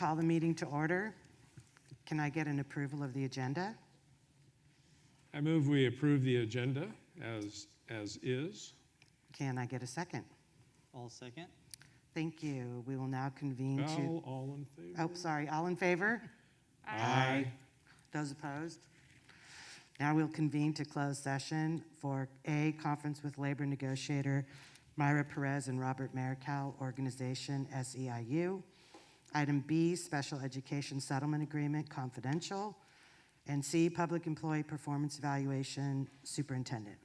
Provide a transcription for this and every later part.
call the meeting to order. Can I get an approval of the agenda? I move we approve the agenda as is. Can I get a second? All second. Thank you. We will now convene to... All in favor? Oh, sorry. All in favor? Aye. Those opposed? Now we'll convene to closed session for A, conference with labor negotiator Myra Perez and Robert Marical, organization SEIU. Item B, special education settlement agreement, confidential. And C, public employee performance evaluation, superintendent.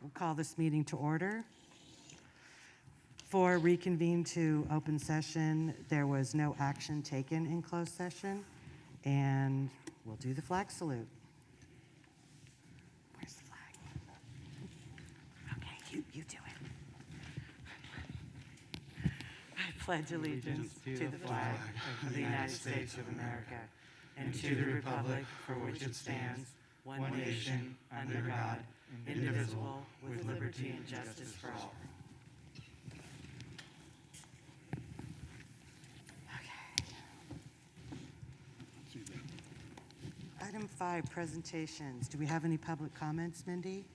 We'll call this meeting to order. For reconvene to open session, there was no action taken in closed session, and we'll do the flag salute. Where's the flag? Okay, you do it. I pledge allegiance to the flag of the United States of America and to the republic for which it stands, one nation, under God, indivisible, with liberty and justice for all. Item 5, presentations. Do we have any public comments, Mindy?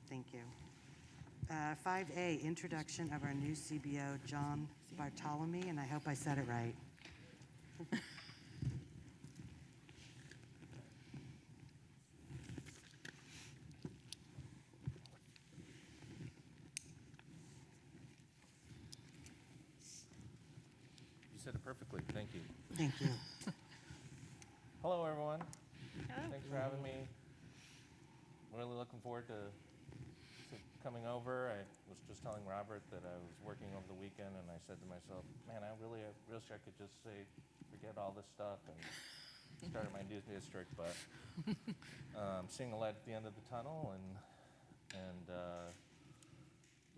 Thank you. 5A, introduction of our new CBO, John Bartolome, and I hope I said it right. You said it perfectly. Thank you. Thank you. Hello, everyone. Thanks for having me. Really looking forward to coming over. I was just telling Robert that I was working over the weekend, and I said to myself, man, I wish I could just say, forget all this stuff and start at my new district, but seeing a light at the end of the tunnel, and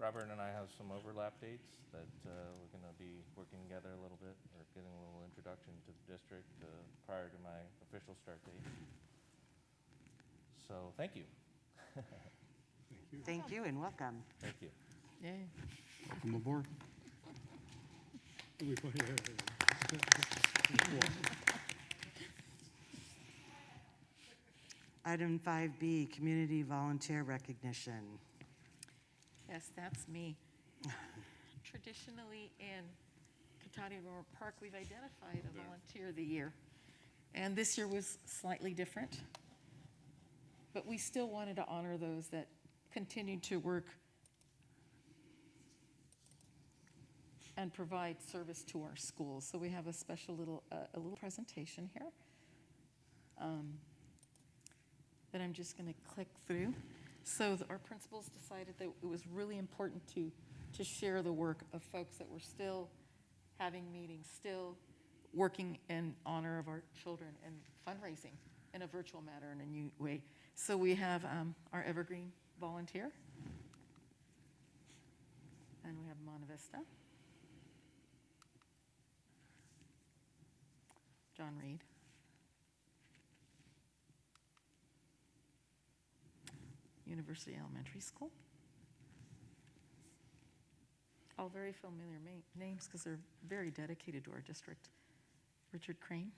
Robert and I have some overlap dates that we're going to be working together a little bit, or getting a little introduction to the district prior to my official start date. So thank you. Thank you and welcome. Thank you. Yay. Welcome aboard. Item 5B, community volunteer recognition. Yes, that's me. Traditionally, in Cotati Aurora Park, we've identified a volunteer of the year. And this year was slightly different. But we still wanted to honor those that continued to work and provide service to our schools. So we have a special little presentation here that I'm just going to click through. So our principals decided that it was really important to share the work of folks that were still having meetings, still working in honor of our children and fundraising in a virtual manner, in a new way. So we have our Evergreen volunteer, and we have Monte Vista, John Reed, University Elementary School. All very familiar names because they're very dedicated to our district. Richard Crane.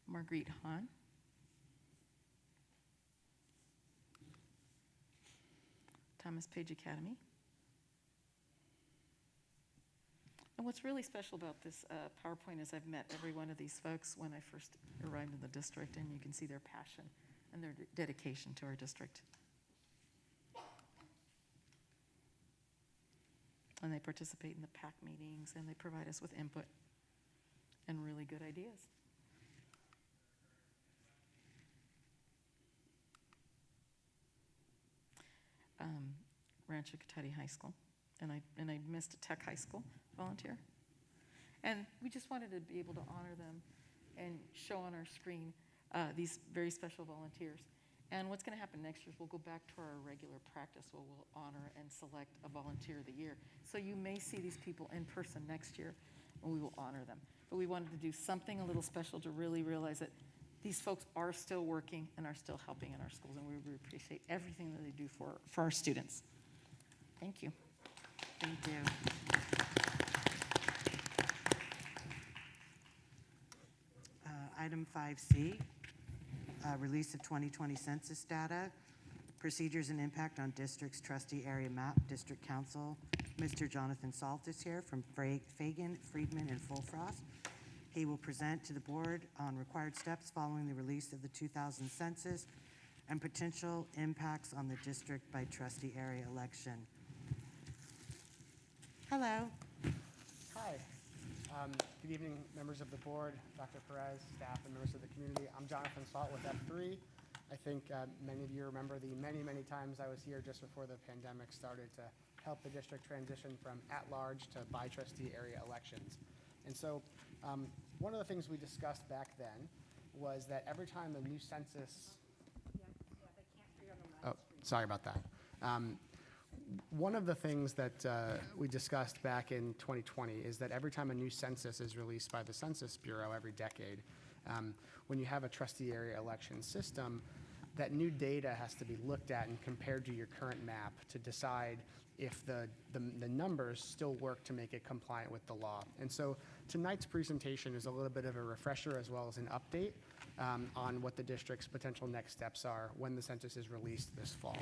Marguerite Hahn. Thomas Page Academy. And what's really special about this PowerPoint is I've met every one of these folks when I first arrived in the district, and you can see their passion and their dedication to our district. And they participate in the PAC meetings, and they provide us with input and really good ideas. Rancho Cotati High School, and I missed a Tech High School volunteer. And we just wanted to be able to honor them and show on our screen these very special volunteers. And what's going to happen next year is we'll go back to our regular practice where we'll honor and select a volunteer of the year. So you may see these people in person next year and we will honor them. But we wanted to do something a little special to really realize that these folks are still working and are still helping in our schools, and we really appreciate everything that they do for our students. Thank you. Thank you. Item 5C, release of 2020 census data, procedures and impact on district's trustee area map. District Council, Mr. Jonathan Salt is here from Fagan, Friedman, and Fullfrost. He will present to the board on required steps following the release of the 2000 census and potential impacts on the district by trustee area election. Hello. Hi. Good evening, members of the board, Dr. Perez, staff, and members of the community. I'm Jonathan Salt with F3. I think many of you remember the many, many times I was here just before the pandemic started to help the district transition from at-large to by-trustee area elections. And so one of the things we discussed back then was that every time a new census... Oh, sorry about that. One of the things that we discussed back in 2020 is that every time a new census is released by the Census Bureau every decade, when you have a trustee area election system, that new data has to be looked at and compared to your current map to decide if the numbers still work to make it compliant with the law. And so tonight's presentation is a little bit of a refresher as well as an update on what the district's potential next steps are when the census is released this fall.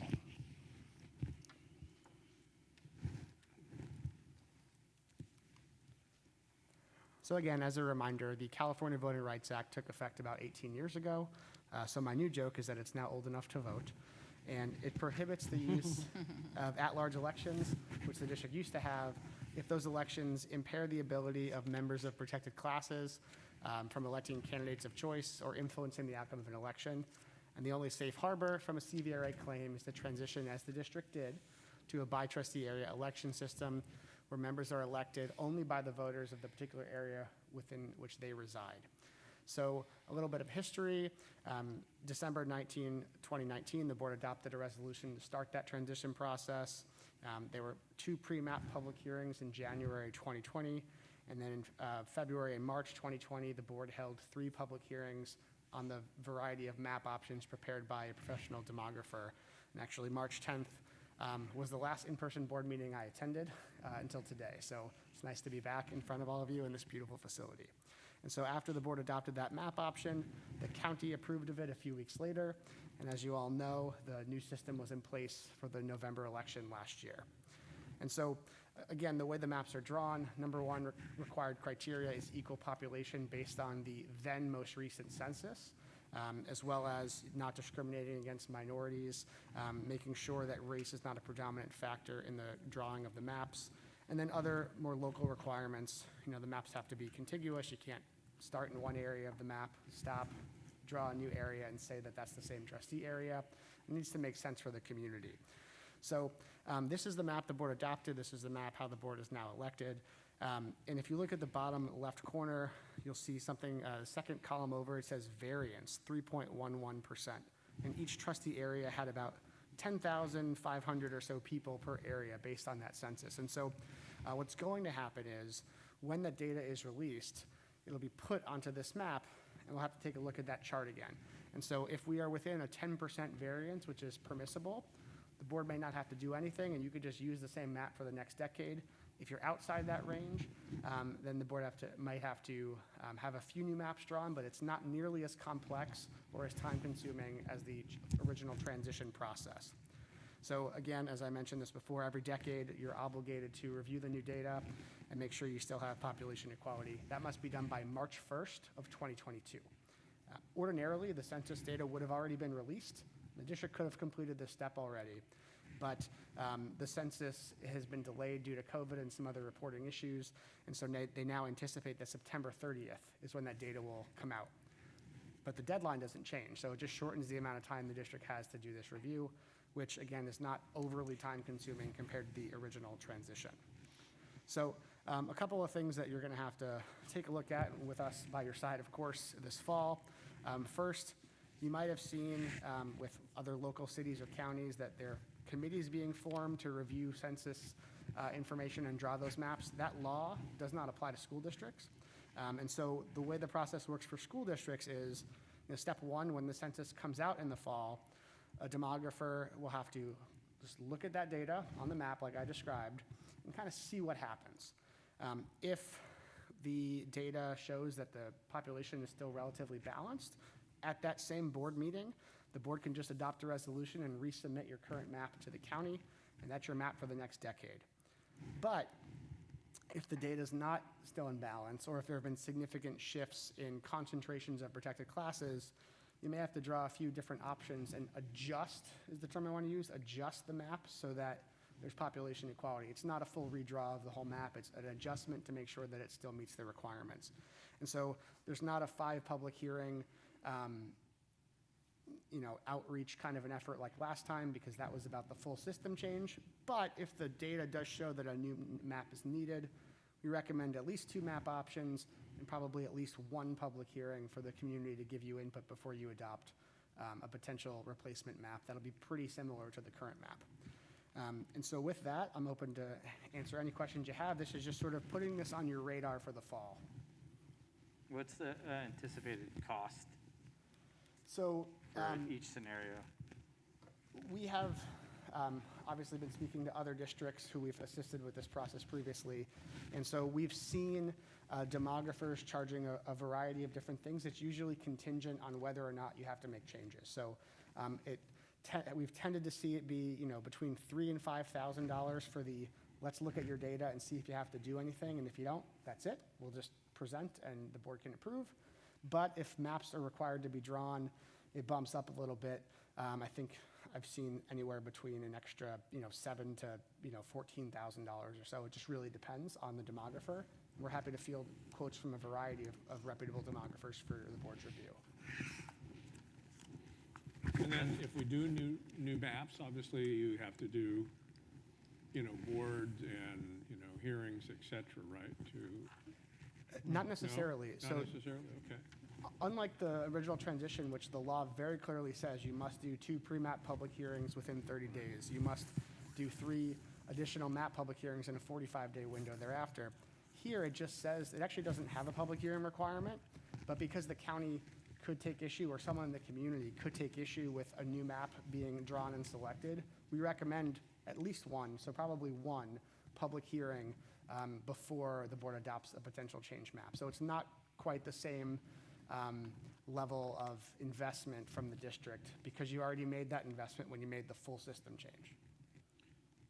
So again, as a reminder, the California Voting Rights Act took effect about 18 years ago. So my new joke is that it's now old enough to vote. And it prohibits the use of at-large elections, which the district used to have, if those elections impair the ability of members of protected classes from electing candidates of choice or influencing the outcome of an election. And the only safe harbor from a CVRA claim is to transition, as the district did, to a by-trustee area election system where members are elected only by the voters of the particular area within which they reside. So a little bit of history. December 2019, the board adopted a resolution to start that transition process. There were 2 pre-map public hearings in January 2020, and then in February and March 2020, the board held 3 public hearings on the variety of map options prepared by a professional demographer. And actually, March 10th was the last in-person board meeting I attended until today. So it's nice to be back in front of all of you in this beautiful facility. And so after the board adopted that map option, the county approved of it a few weeks later. And as you all know, the new system was in place for the November election last year. And so again, the way the maps are drawn, number 1 required criteria is equal population based on the then most recent census, as well as not discriminating against minorities, making sure that race is not a predominant factor in the drawing of the maps. And then other more local requirements, the maps have to be contiguous. You can't start in one area of the map, stop, draw a new area, and say that that's the same trustee area. It needs to make sense for the community. So this is the map the board adopted. This is the map how the board is now elected. And if you look at the bottom left corner, you'll see something, second column over, it says variance, 3.11%. And each trustee area had about 10,500 or so people per area based on that census. And so what's going to happen is when the data is released, it'll be put onto this map, and we'll have to take a look at that chart again. And so if we are within a 10% variance, which is permissible, the board may not have to do anything, and you could just use the same map for the next decade. If you're outside that range, then the board might have to have a few new maps drawn, but it's not nearly as complex or as time-consuming as the original transition process. So again, as I mentioned this before, every decade you're obligated to review the new data and make sure you still have population equality. That must be done by March 1st of 2022. Ordinarily, the census data would have already been released. The district could have completed this step already, but the census has been delayed due to COVID and some other reporting issues, and so they now anticipate that September 30th is when that data will come out. But the deadline doesn't change, so it just shortens the amount of time the district has to do this review, which again is not overly time-consuming compared to the original transition. So a couple of things that you're going to have to take a look at with us by your side, of course, this fall. First, you might have seen with other local cities or counties that there are committees being formed to review census information and draw those maps. That law does not apply to school districts. And so the way the process works for school districts is, step 1, when the census comes out in the fall, a demographer will have to just look at that data on the map like I described and kind of see what happens. If the data shows that the population is still relatively balanced, at that same board meeting, the board can just adopt a resolution and resubmit your current map to the county, and that's your map for the next decade. But if the data is not still in balance, or if there have been significant shifts in concentrations of protected classes, you may have to draw a few different options and adjust, is the term I want to use, adjust the map so that there's population equality. It's not a full redraw of the whole map. It's an adjustment to make sure that it still meets the requirements. And so there's not a 5 public hearing, outreach kind of an effort like last time, because that was about the full system change. But if the data does show that a new map is needed, we recommend at least 2 map options and probably at least 1 public hearing for the community to give you input before you adopt a potential replacement map that'll be pretty similar to the current map. And so with that, I'm open to answer any questions you have. This is just sort of putting this on your radar for the fall. What's the anticipated cost So for each scenario? we have obviously been speaking to other districts who we've assisted with this process previously. And so we've seen demographers charging a variety of different things. It's usually contingent on whether or not you have to make changes. So we've tended to see it be, between $3,000 and $5,000 for the, let's look at your data and see if you have to do anything. And if you don't, that's it. We'll just present and the board can approve. But if maps are required to be drawn, it bumps up a little bit. I think I've seen anywhere between an extra, $7,000 to $14,000 or so. It just really depends on the demographer. We're happy to field quotes from a variety of reputable demographers for the board's review. And then if we do new maps, obviously you have to do, boards and, hearings, et cetera, right, Not No? necessarily. Not necessarily, okay. Unlike the original transition, which the law very clearly says you must do 2 pre-map public hearings within 30 days. You must do 3 additional map public hearings in a 45-day window thereafter. Here, it just says, it actually doesn't have a public hearing requirement, but because the county could take issue, or someone in the community could take issue with a new map being drawn and selected, we recommend at least 1, so probably 1 public hearing before the board adopts a potential change map. So it's not quite the same level of investment from the district, because you already made that investment when you made the full system change.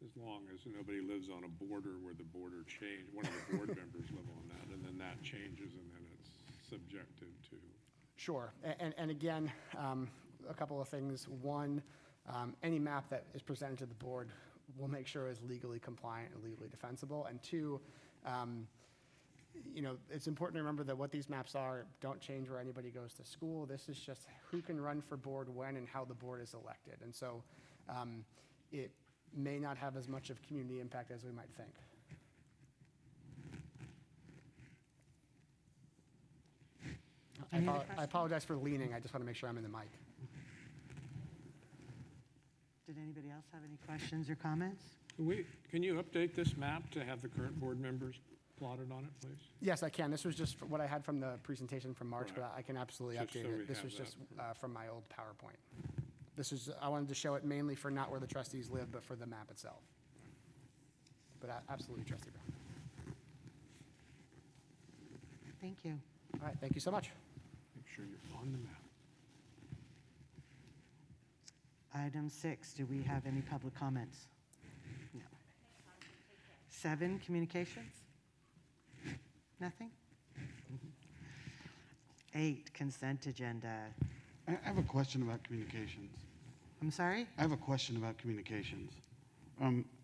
As long as nobody lives on a border where the border changed, one of the board members live on that, and then that changes, and then it's subjected to. Sure. And again, a couple of things. One, any map that is presented to the board will make sure is legally compliant and legally defensible. And 2, it's important to remember that what these maps are don't change where anybody goes to school. This is just who can run for board when and how the board is elected. And so it may not have as much of community impact as we might think. Any other I apologize for leaning. I just want to make sure I'm in the mic. Did anybody else have any questions or comments? Can you update this map to have the current board members plotted on it, please? Yes, I can. This was just what I had from the presentation from March, Right. but I can absolutely Just update so we it. This have was that. just from my old PowerPoint. I wanted to show it mainly for not where the trustees live, but for the map itself. But absolutely, Trustee Brown. Thank you. All right, thank you so much. Make sure you're on the map. Item 6, do we have any public comments? No. 7, communications? Nothing? 8, consent agenda. I have a question about communications. I'm sorry? I have a question about communications.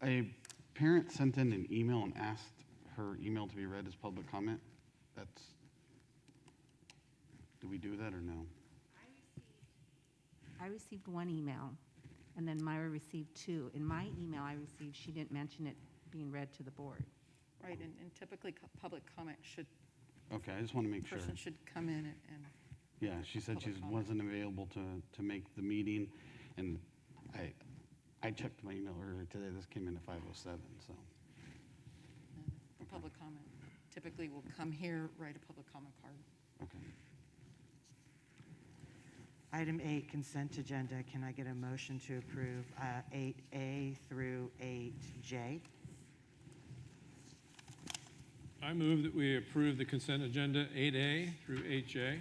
A parent sent in an email and asked her email to be read as public comment. Do we do that or no? I received 1 email, and then Myra received 2. In my email I received, she didn't mention it being read to the board. Right, and typically public comment Okay, I just want to make sure. person should come in and, Yeah, she said she Public comment. wasn't available to make the meeting, and I checked my email earlier today. This came in at 5:07, so. public comment. Typically will come here, write a public comment card. Okay. Item 8, consent agenda. Can I get a motion to approve 8A through 8J? I move that we approve the consent agenda 8A through 8J.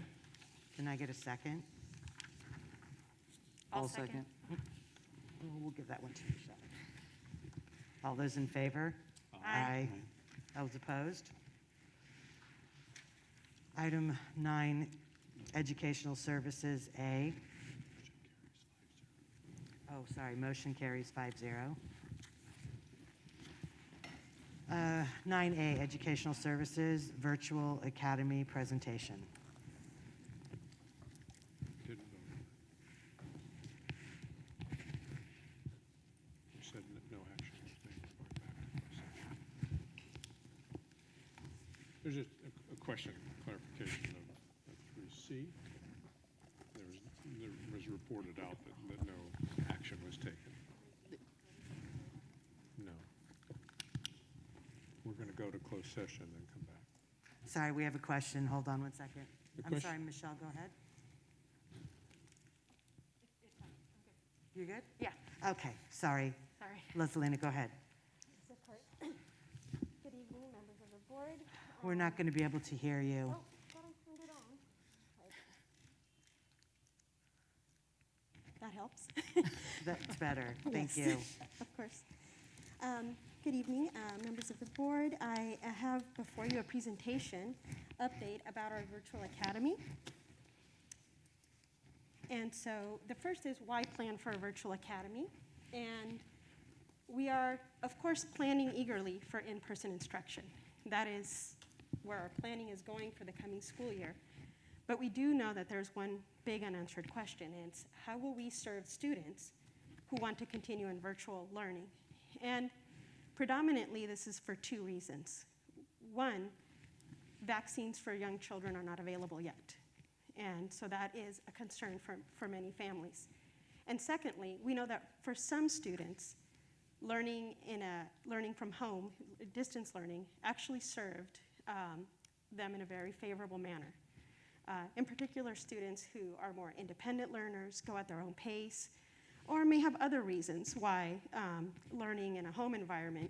Can I get a second? I'll second. We'll give that one to Michelle. All those in favor? Aye. Those opposed? Item 9, educational services, A. Oh, sorry, motion carries 5-0. 9A, Educational Services Virtual Academy Presentation. Didn't vote. You said no action was taken. We're going back to closed session. There's just a question, clarification of 3C. There was reported out that no action was taken. No. We're going to go to closed session and then come back. Sorry, we have a question. Hold on one second. The I'm question- sorry, Michelle, go ahead. You good? Yeah, Okay, sorry. sorry. Rosalina, go ahead. Support. Good evening, members of the board. We're not going to be able to hear you. Oh, thought I turned it on. That helps. That's better. Thank Yes. you. Of course. Good evening, members of the board. I have before you a presentation update about our virtual academy. And so the first is why plan for a virtual academy? And we are, of course, planning eagerly for in-person instruction. That is where our planning is going for the coming school year. But we do know that there's one big unanswered question, and it's how will we serve students who want to continue in virtual learning? And predominantly, this is for two reasons. One, vaccines for young children are not available yet. And so that is a concern for many families. And secondly, we know that for some students, learning from home, distance learning, actually served them in a very favorable manner. In particular, students who are more independent learners, go at their own pace, or may have other reasons why learning in a home environment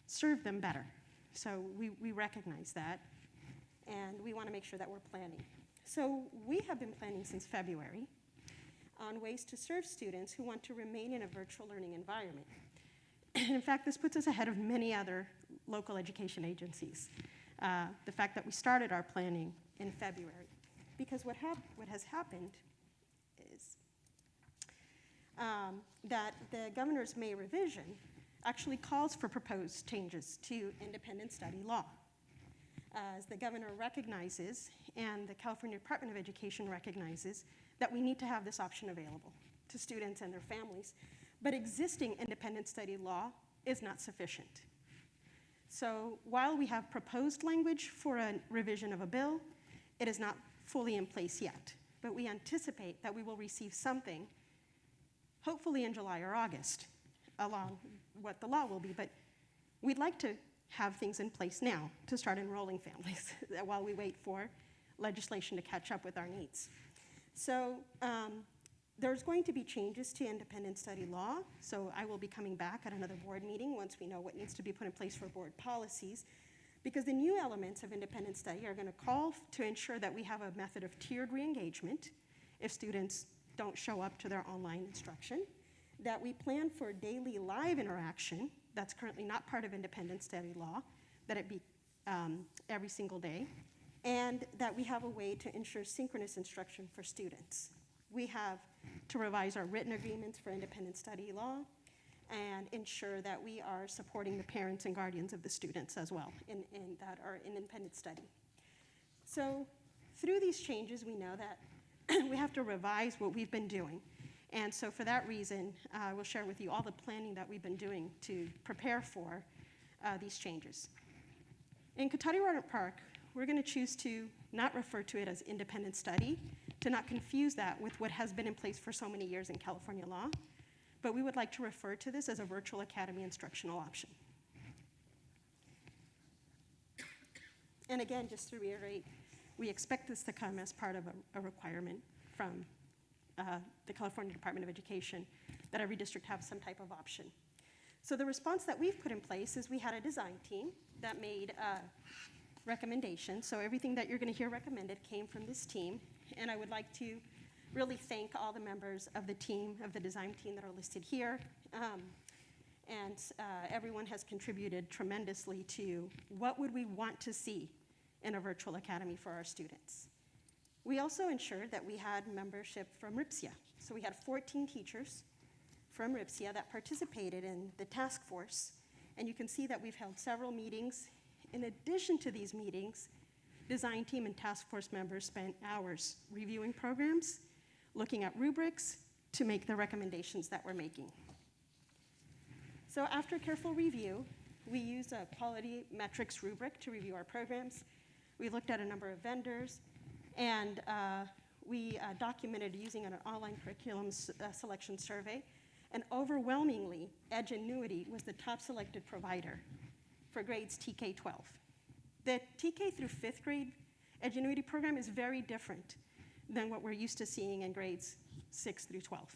served them better. So we recognize that, and we want to make sure that we're planning. So we have been planning since February on ways to serve students who want to remain in a virtual learning environment. In fact, this puts us ahead of many other local education agencies. The fact that we started our planning in February. Because what has happened is that the governor's May revision actually calls for proposed changes to independent study law. As the governor recognizes, and the California Department of Education recognizes, that we need to have this option available to students and their families. But existing independent study law is not sufficient. So while we have proposed language for a revision of a bill, it is not fully in place yet. But we anticipate that we will receive something, hopefully in July or August, along what the law will be. But we'd like to have things in place now to start enrolling families while we wait for legislation to catch up with our needs. So there's going to be changes to independent study law. So I will be coming back at another board meeting once we know what needs to be put in place for board policies, because the new elements of independent study are going to call to ensure that we have a method of tiered re-engagement if students don't show up to their online instruction, that we plan for daily live interaction. That's currently not part of independent study law, that it be every single day, and that we have a way to ensure synchronous instruction for students. We have to revise our written agreements for independent study law and ensure that we are supporting the parents and guardians of the students as well in that are in independent study. So through these changes, we know that we have to revise what we've been doing. And so for that reason, we'll share with you all the planning that we've been doing to prepare for these changes. In Cotati Roderick Park, we're going to choose to not refer to it as independent study, to not confuse that with what has been in place for so many years in California law, but we would like to refer to this as a virtual academy instructional option. And again, just to reiterate, we expect this to come as part of a requirement from the California Department of Education, that every district have some type of option. So the response that we've put in place is we had a design team that made recommendations. So everything that you're going to hear recommended came from this team. And I would like to really thank all the members of the team, of the design team that are listed here. Everyone has contributed tremendously to what would we want to see in a virtual academy for our students. We also ensured that we had membership from RIPSIA. So we had 14 teachers from RIPSIA that participated in the task force And you can see that we've held several meetings. In addition to these meetings, design team and task force members spent hours reviewing programs, looking at rubrics to make the recommendations that we're making. So after careful review, we used a quality metrics rubric to review our programs. We looked at a number of vendors, and we documented using an online curriculum selection survey. And overwhelmingly, Edgenuity was the top selected provider for grades TK-12. The TK through 5th grade Edgenuity program is very different than what we're used to seeing in grades 6 through 12.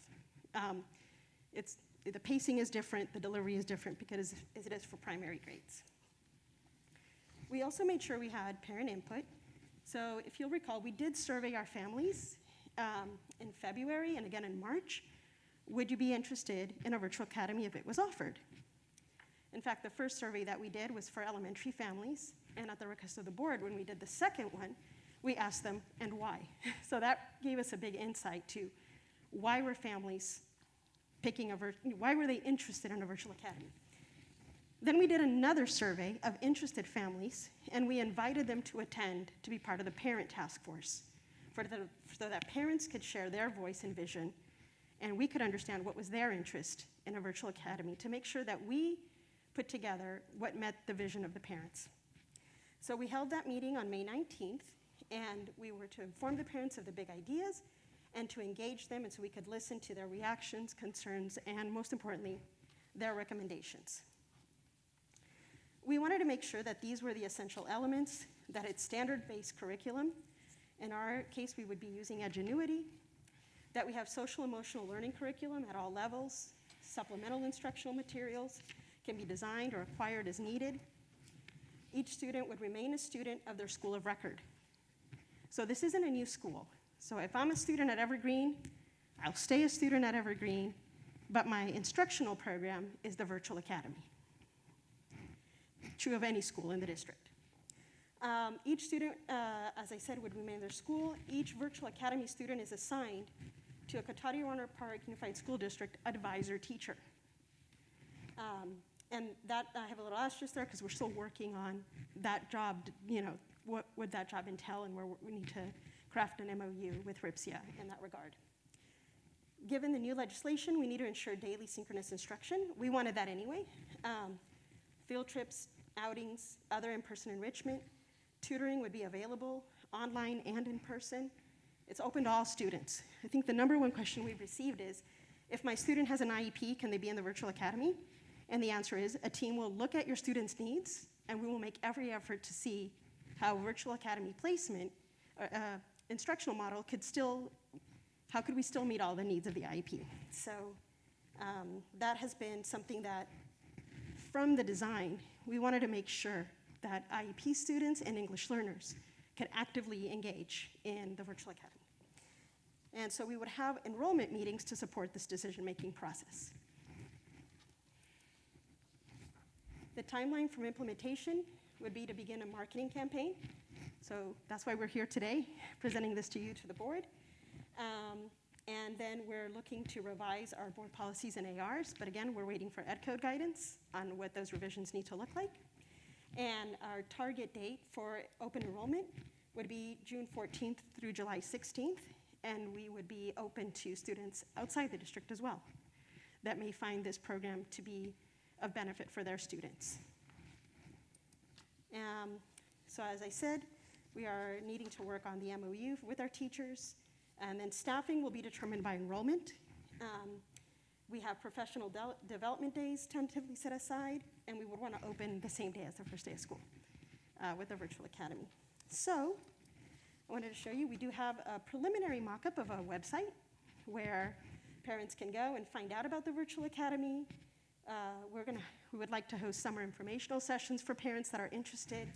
The pacing is different, the delivery is different because as it is for primary grades. We also made sure we had parent input. So if you'll recall, we did survey our families in February and again in March. Would you be interested in a virtual academy if it was offered? In fact, the first survey that we did was for elementary families, and at the request of the board, when we did the second one, we asked them, and why? So that gave us a big insight to why were families why were they interested in a virtual academy? Then we did another survey of interested families, and we invited them to attend to be part of the parent task force so that parents could share their voice and vision, and we could understand what was their interest in a virtual academy to make sure that we put together what met the vision of the parents. So we held that meeting on May 19th, and we were to inform the parents of the big ideas and to engage them, and so we could listen to their reactions, concerns, and most importantly, their recommendations. We wanted to make sure that these were the essential elements, that it's standard-based curriculum. In our case, we would be using Edgenuity, that we have social-emotional learning curriculum at all levels, supplemental instructional materials can be designed or acquired as needed. Each student would remain a student of their school of record. So this isn't a new school. So if I'm a student at Evergreen, I'll stay a student at Evergreen, but my instructional program is the virtual academy. True of any school in the district. Each student, as I said, would remain in their school. Each virtual academy student is assigned to a Cotati-Warner Park Unified School District advisor teacher. And that, I have a little asterisk there because we're still working on that job, what would that job entail, and where we need to craft an MOU with RIPSIA in that regard. Given the new legislation, we need to ensure daily synchronous instruction. We wanted that anyway. Field trips, outings, other in-person enrichment, tutoring would be available online and in person. It's open to all students. I think the number one question we've received is, if my student has an IEP, can they be in the virtual academy? And the answer is, a team will look at your student's needs, and we will make every effort to see how virtual academy placement, instructional model how could we still meet all the needs of the IEP? So that has been something that, from the design, we wanted to make sure that IEP students and English learners could actively engage in the virtual academy. And so we would have enrollment meetings to support this decision-making process. The timeline from implementation would be to begin a marketing campaign. So that's why we're here today, presenting this to you, to the board. And then we're looking to revise our board policies and ARs, but again, we're waiting for EdCode guidance on what those revisions need to look like. And our target date for open enrollment would be June 14th through July 16th, and we would be open to students outside the district as well that may find this program to be of benefit for their students. So as I said, we are needing to work on the MOU with our teachers, and then staffing will be determined by enrollment. We have professional development days tentatively set aside, and we would want to open the same day as the first day of school with the virtual academy. So I wanted to show you, we do have a preliminary mock-up of a website where parents can go and find out about the virtual academy. We would like to host summer informational sessions for parents that are interested.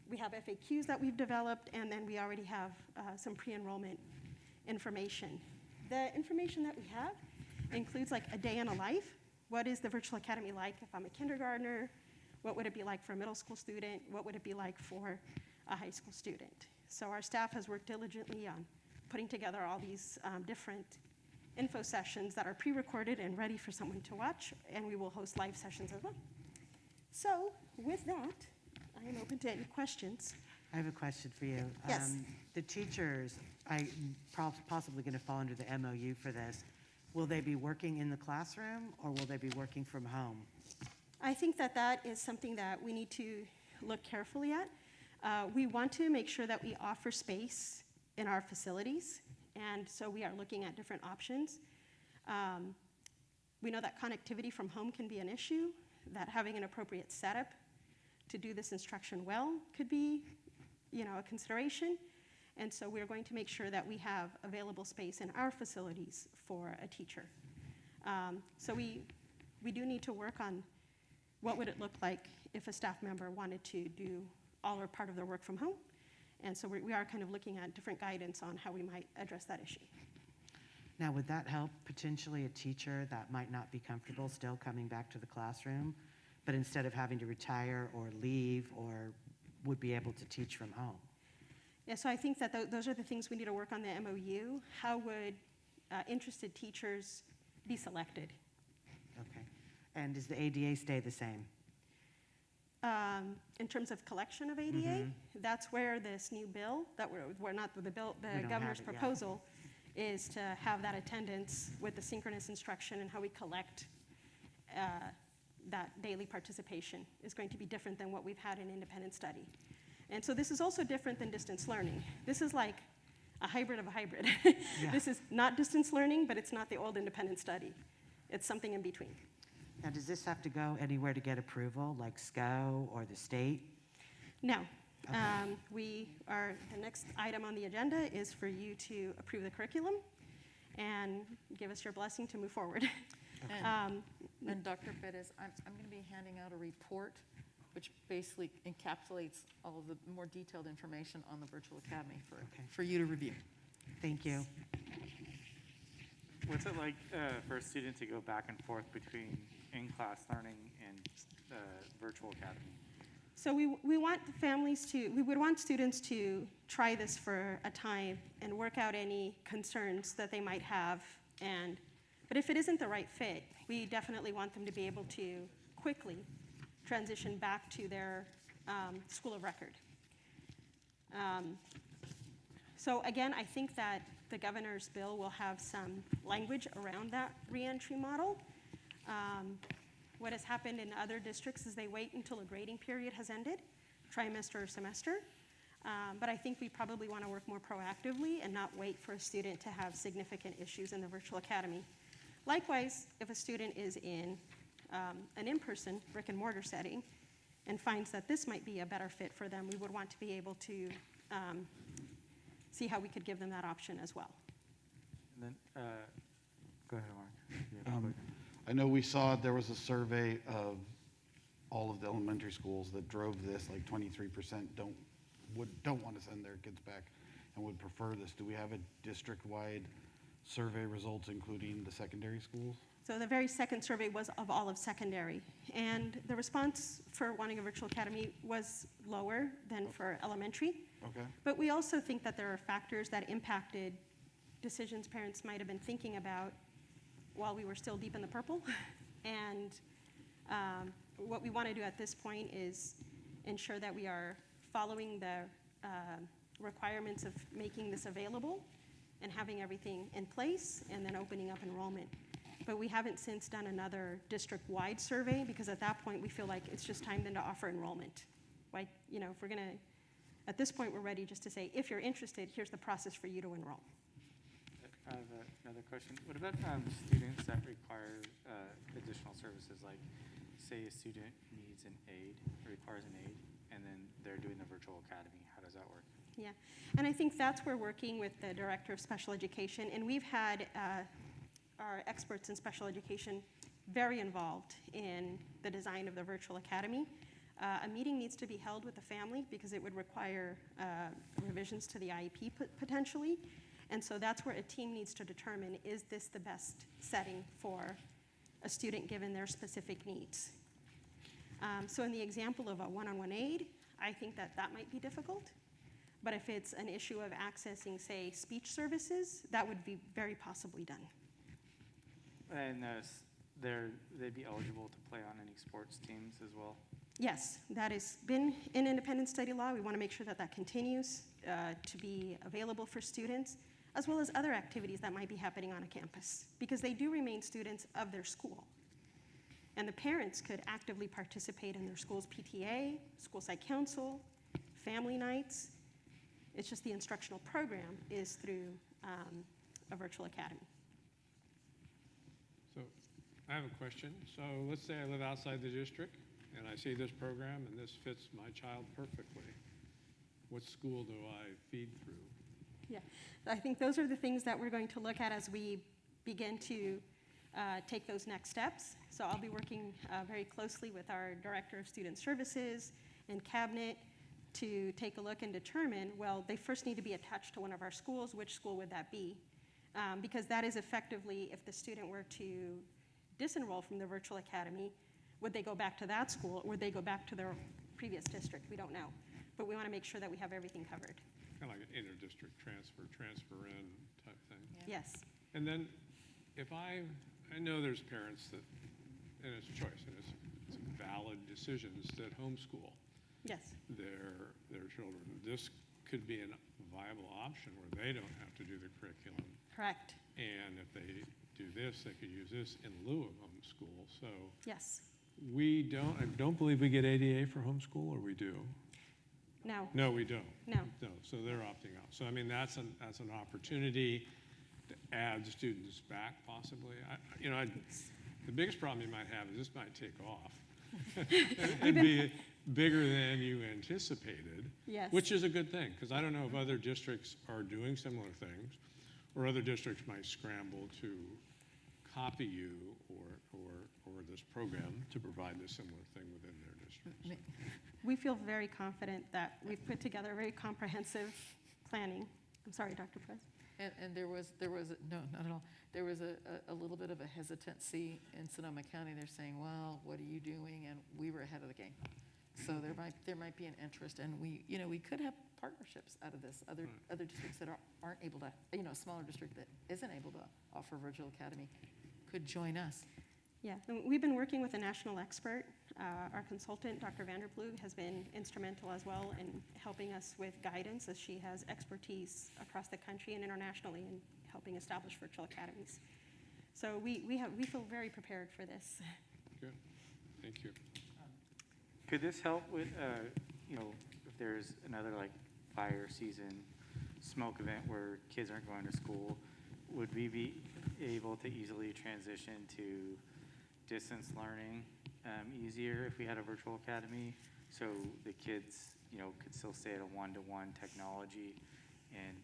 We have FAQs that we've developed, and then we already have some pre-enrollment information. The information that we have includes like a day in a life. What is the virtual academy like if I'm a kindergartner? What would it be like for a middle school student? What would it be like for a high school student? So our staff has worked diligently on putting together all these different info sessions that are pre-recorded and ready for someone to watch, and we will host live sessions as well. So with that, I am open to any questions. I have a question for you. Yes. The teachers, possibly going to fall under the MOU for this. Will they be working in the classroom, or will they be working from home? I think that that is something that we need to look carefully at. We want to make sure that we offer space in our facilities, and so we are looking at different options. We know that connectivity from home can be an issue, that having an appropriate setup to do this instruction well could be, a consideration. And so we're going to make sure that we have available space in our facilities for a teacher. So we do need to work on what would it look like if a staff member wanted to do all or part of their work from home. And so we are kind of looking at different guidance on how we might address that issue. Now, would that help potentially a teacher that might not be comfortable still coming back to the classroom, but instead of having to retire or leave, or would be able to teach from home? Yeah, so I think that those are the things we need to work on the MOU. How would interested teachers be selected? Okay. And does the ADA stay the same? In terms of collection of ADA, that's where this new bill, that we're not the bill, We the don't governor's have it yet. proposal is to have that attendance with the synchronous instruction, and how we collect that daily participation is going to be different than what we've had in independent study. And so this is also different than distance learning. This is like a hybrid of a hybrid. Yeah. This is not distance learning, but it's not the old independent study. It's something in between. Now, does this have to go anywhere to get approval, like SCO or the state? No. Okay. The next item on the agenda is for you to approve the curriculum and give us your blessing to move forward. And Dr. Perez, I'm going to be handing out a report which basically encapsulates all of the more detailed information on the virtual academy for you to review. Thank you. What's it like for a student to go back and forth between in-class learning and virtual academy? So we want we would want students to try this for a time and work out any concerns that they might have. But if it isn't the right fit, we definitely want them to be able to quickly transition back to their school of record. So again, I think that the governor's bill will have some language around that reentry model. What has happened in other districts is they wait until a grading period has ended, trimester or semester. But I think we probably want to work more proactively and not wait for a student to have significant issues in the virtual academy. Likewise, if a student is in an in-person brick and mortar setting and finds that this might be a better fit for them, we would want to be able to see how we could give them that option as well. And then, go ahead, Mark. You have a quick- I know we saw there was a survey of all of the elementary schools that drove this, like 23% don't want to send their kids back and would prefer this. Do we have a district-wide survey results, including the secondary schools? So the very second survey was of all of secondary, and the response for wanting a virtual academy was lower than for elementary. Okay. But we also think that there are factors that impacted decisions parents might have been thinking about while we were still deep in the purple. And what we want to do at this point is ensure that we are following the requirements of making this available and having everything in place, and then opening up enrollment. But we haven't since done another district-wide survey, because at that point we feel like it's just time then to offer enrollment. Like, if we're gonna, at this point, we're ready just to say, if you're interested, here's the process for you to enroll. I have another question. What about students that require additional services, like say a student needs an aid, requires an aid, and then they're doing the virtual academy? How does that work? Yeah, and I think that's where working with the Director of Special Education, and we've had our experts in special education very involved in the design of the virtual academy. A meeting needs to be held with the family because it would require revisions to the IEP potentially. And so that's where a team needs to determine, is this the best setting for a student given their specific needs? So in the example of a one-on-one aid, I think that might be difficult. But if it's an issue of accessing, say, speech services, that would be very possibly done. And they'd be eligible to play on any sports teams as well? Yes, that has been in independent study law. We want to make sure that that continues to be available for students, as well as other activities that might be happening on a campus, because they do remain students of their school. And the parents could actively participate in their school's PTA, school site council, family nights. It's just the instructional program is through a virtual academy. So I have a question. So let's say I live outside the district and I see this program and this fits my child perfectly. What school do I feed through? Yeah, I think those are the things that we're going to look at as we begin to take those next steps. So I'll be working very closely with our Director of Student Services and Cabinet to take a look and determine, well, they first need to be attached to one of our schools. Which school would that be? Because that is effectively, if the student were to disenroll from the virtual academy, would they go back to that school, or would they go back to their previous district? We don't know. But we want to make sure that we have everything covered. Kind of like an inter-district transfer in type thing. Yes. And then if I know there's parents that, and it's a choice, and it's valid decisions that homeschool Yes. their children. This could be a viable option where they don't have to do the curriculum. Correct. And if they do this, they could use this in lieu of homeschool. So Yes. I don't believe we get ADA for homeschool, or we do? No. No, we don't. No. No, so they're opting out. So I mean, that's an opportunity to add students back possibly. The biggest problem you might have is this might take off. And be bigger than you anticipated. Yes. Which is a good thing, because I don't know if other districts are doing similar things, or other districts might scramble to copy you or this program to provide a similar thing within their districts. We feel very confident that we've put together a very comprehensive planning. I'm sorry, Dr. Perez. And there was, no, not at all. There was a little bit of a hesitancy in Sonoma County. They're saying, well, what are you doing? And we were ahead of the game. So there might be an interest, and we could have partnerships out of this. Other districts that aren't able to, a smaller district that isn't able to offer virtual academy could join us. Yeah, and we've been working with a national expert. Our consultant, Dr. Vanderploeg, has been instrumental as well in helping us with guidance, as she has expertise across the country and internationally in helping establish virtual academies. So we feel very prepared for this. Good, thank you. Could this help with, if there's another like fire season, smoke event where kids aren't going to school, would we be able to easily transition to distance learning easier if we had a virtual academy? So the kids, could still stay at a one-to-one technology and,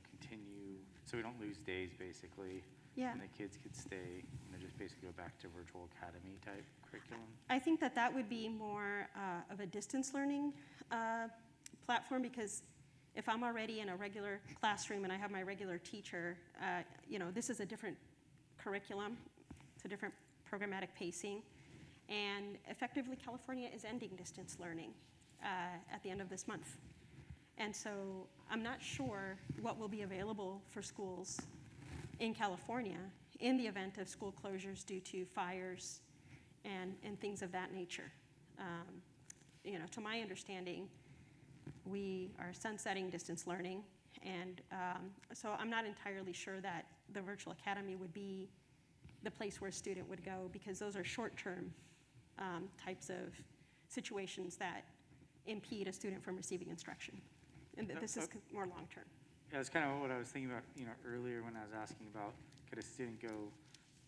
continue, so we don't lose days basically. Yeah. And the kids could stay, just basically go back to virtual academy type curriculum. I think that would be more of a distance learning platform, because if I'm already in a regular classroom and I have my regular teacher, this is a different curriculum. It's a different programmatic pacing. And effectively, California is ending distance learning at the end of this month. And so I'm not sure what will be available for schools in California in the event of school closures due to fires and things of that nature. To my understanding, we are sunsetting distance learning, and so I'm not entirely sure that the virtual academy would be the place where a student would go, because those are short-term types of situations that impede a student from receiving instruction. And this is more long-term. Yeah, that's kind of what I was thinking about, earlier when I was asking about, could a student go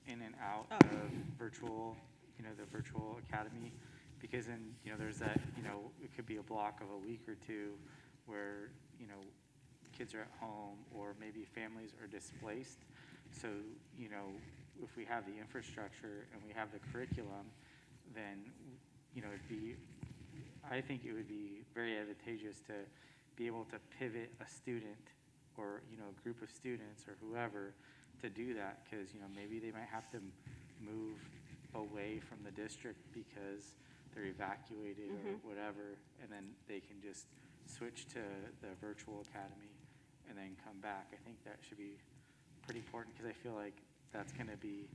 in and out of virtual, the virtual academy? Because then, there's that, it could be a block of a week or two where, kids are at home, or maybe families are displaced. So, if we have the infrastructure and we have the curriculum, then, I think it would be very advantageous to be able to pivot a student or, a group of students or whoever to do that, because, maybe they might have to move away from the district because they're evacuated or whatever, and then they can just switch to the virtual academy and then come back. I think that should be pretty important, because I feel like that's gonna be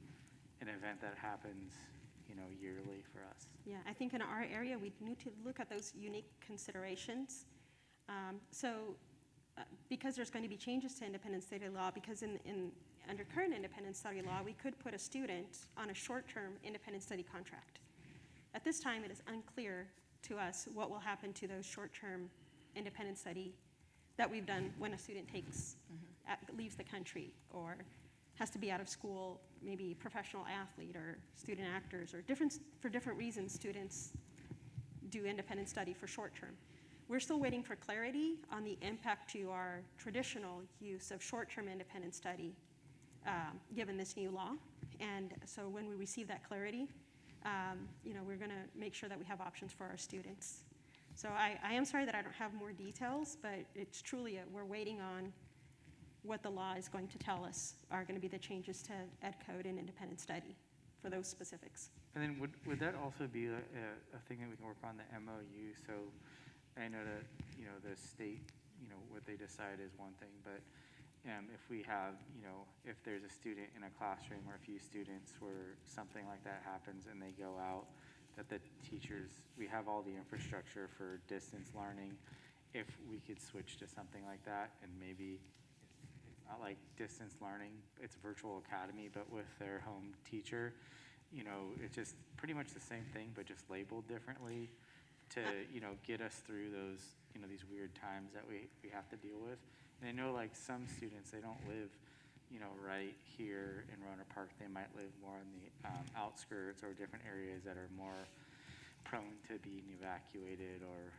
an event that happens, you know, yearly for us. Yeah, I think in our area, we need to look at those unique considerations. Because there's going to be changes to independent study law, because under current independent study law, we could put a student on a short-term independent study contract. At this time, it is unclear to us what will happen to those short-term independent study that we've done when a student leaves the country or has to be out of school, maybe professional athlete or student actors, or for different reasons, students do independent study for short-term. We're still waiting for clarity on the impact to our traditional use of short-term independent study, given this new law. And so when we receive that clarity, we're going to make sure that we have options for our students. So I am sorry that I don't have more details, but it's truly, we're waiting on what the law is going to tell us are going to be the changes to Ed Code and independent study for those specifics. And then would that also be a thing that we can work on, the MOU? So I know that, the state, what they decide is one thing, but if we have, if there's a student in a classroom or a few students where something like that happens and they go out, that the teachers, we have all the infrastructure for distance learning. If we could switch to something like that, and maybe it's not like distance learning, it's virtual academy, but with their home teacher, it's just pretty much the same thing, but just labeled differently to, get us through those, these weird times that we have to deal with. And I know like some students, they don't live, right here in Rohnert Park. They might live more in the outskirts or different areas that are more prone to being evacuated or,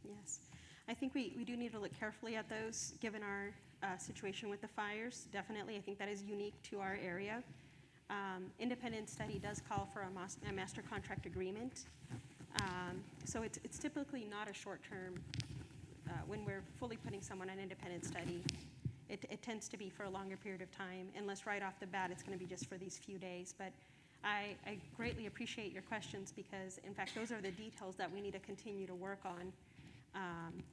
Yes. I think we do need to look carefully at those, given our situation with the fires. Definitely, I think that is unique to our area. Independent study does call for a master contract agreement. So it's typically not a short-term, when we're fully putting someone on independent study, it tends to be for a longer period of time, unless right off the bat it's going to be just for these few days. But I greatly appreciate your questions because, in fact, those are the details that we need to continue to work on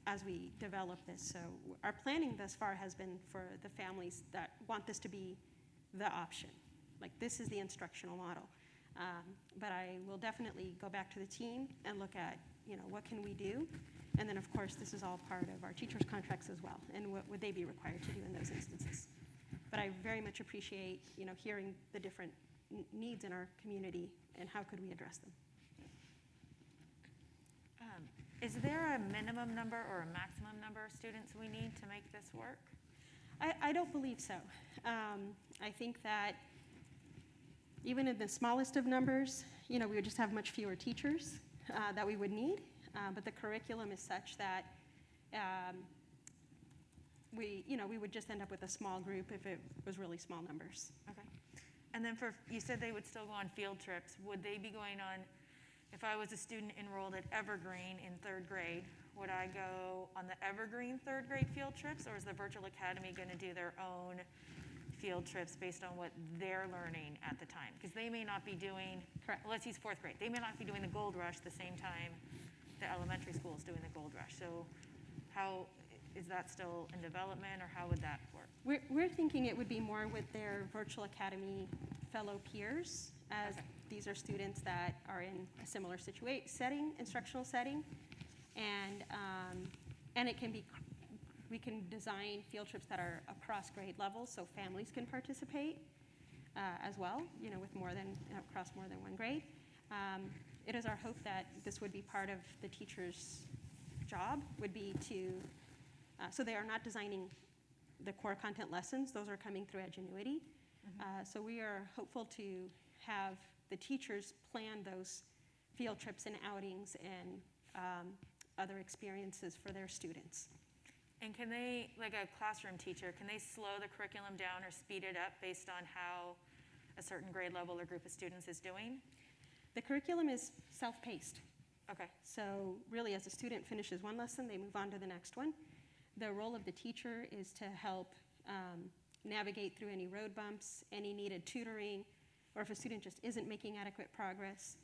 as we develop this. So our planning thus far has been for the families that want this to be the option. Like, this is the instructional model. But I will definitely go back to the team and look at, what can we do? And then, of course, this is all part of our teachers' contracts as well, and what would they be required to do in those instances. But I very much appreciate, hearing the different needs in our community and how could we address them. Is there a minimum number or a maximum number of students we need to make this work? I don't believe so. I think that even in the smallest of numbers, we would just have much fewer teachers that we would need. But the curriculum is such that we would just end up with a small group if it was really small numbers. Okay. And then you said they would still go on field trips. Would they be going on, if I was a student enrolled at Evergreen in 3rd grade, would I go on the Evergreen 3rd grade field trips, or is the Virtual Academy going to do their own field trips based on what they're learning at the time? Because they may not be doing, Correct. Let's use 4th grade. They may not be doing the Gold Rush the same time the elementary school is doing the Gold Rush. So how, is that still in development, or how would that work? We're thinking it would be more with their Virtual Academy fellow peers, as Okay. these are students that are in a similar instructional setting, and it can be, we can design field trips that are across grade levels, so families can participate as well, with across more than one grade. It is our hope that this would be part of the teacher's job, would be to, so they are not designing the core content lessons, those are coming through Edgenuity. So we are hopeful to have the teachers plan those field trips and outings and other experiences for their students. And can they, like a classroom teacher, can they slow the curriculum down or speed it up based on how a certain grade level or group of students is doing? The curriculum is self-paced. Okay. So really, as a student finishes one lesson, they move on to the next one. The role of the teacher is to help navigate through any road bumps, any needed tutoring, or if a student just isn't making adequate progress.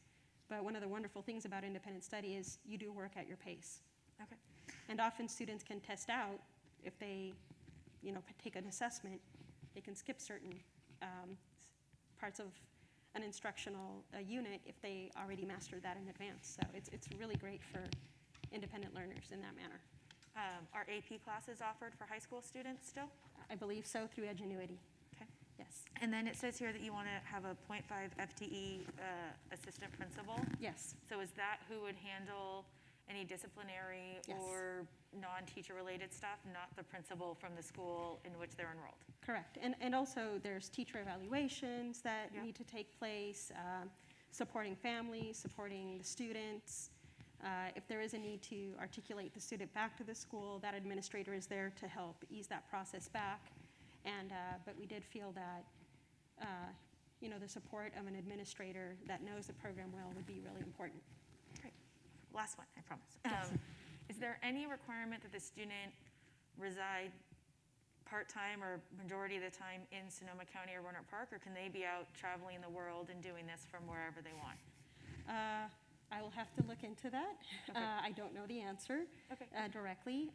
But one of the wonderful things about independent study is you do work at your pace. Okay. And often students can test out if they, take an assessment, they can skip certain parts of an instructional unit if they already mastered that in advance. So it's really great for independent learners in that manner. Are AP classes offered for high school students still? I believe so through Edgenuity. Okay. Yes. And then it says here that you want to have a .5 FTE assistant principal. Yes. So is that who would handle any disciplinary Yes. or non-teacher related stuff, not the principal from the school in which they're enrolled? Correct. And also there's teacher evaluations that Yeah. need to take place, supporting families, supporting the students. If there is a need to articulate the student back to the school, that administrator is there to help ease that process back. And, but we did feel that, the support of an administrator that knows the program well would be really important. Great. Last one, I promise. Is there any requirement that the student reside part-time or majority of the time in Sonoma County or Roanoke Park, or can they be out traveling the world and doing this from wherever they want? I will have to look into that. Okay. I don't know the answer Okay. directly.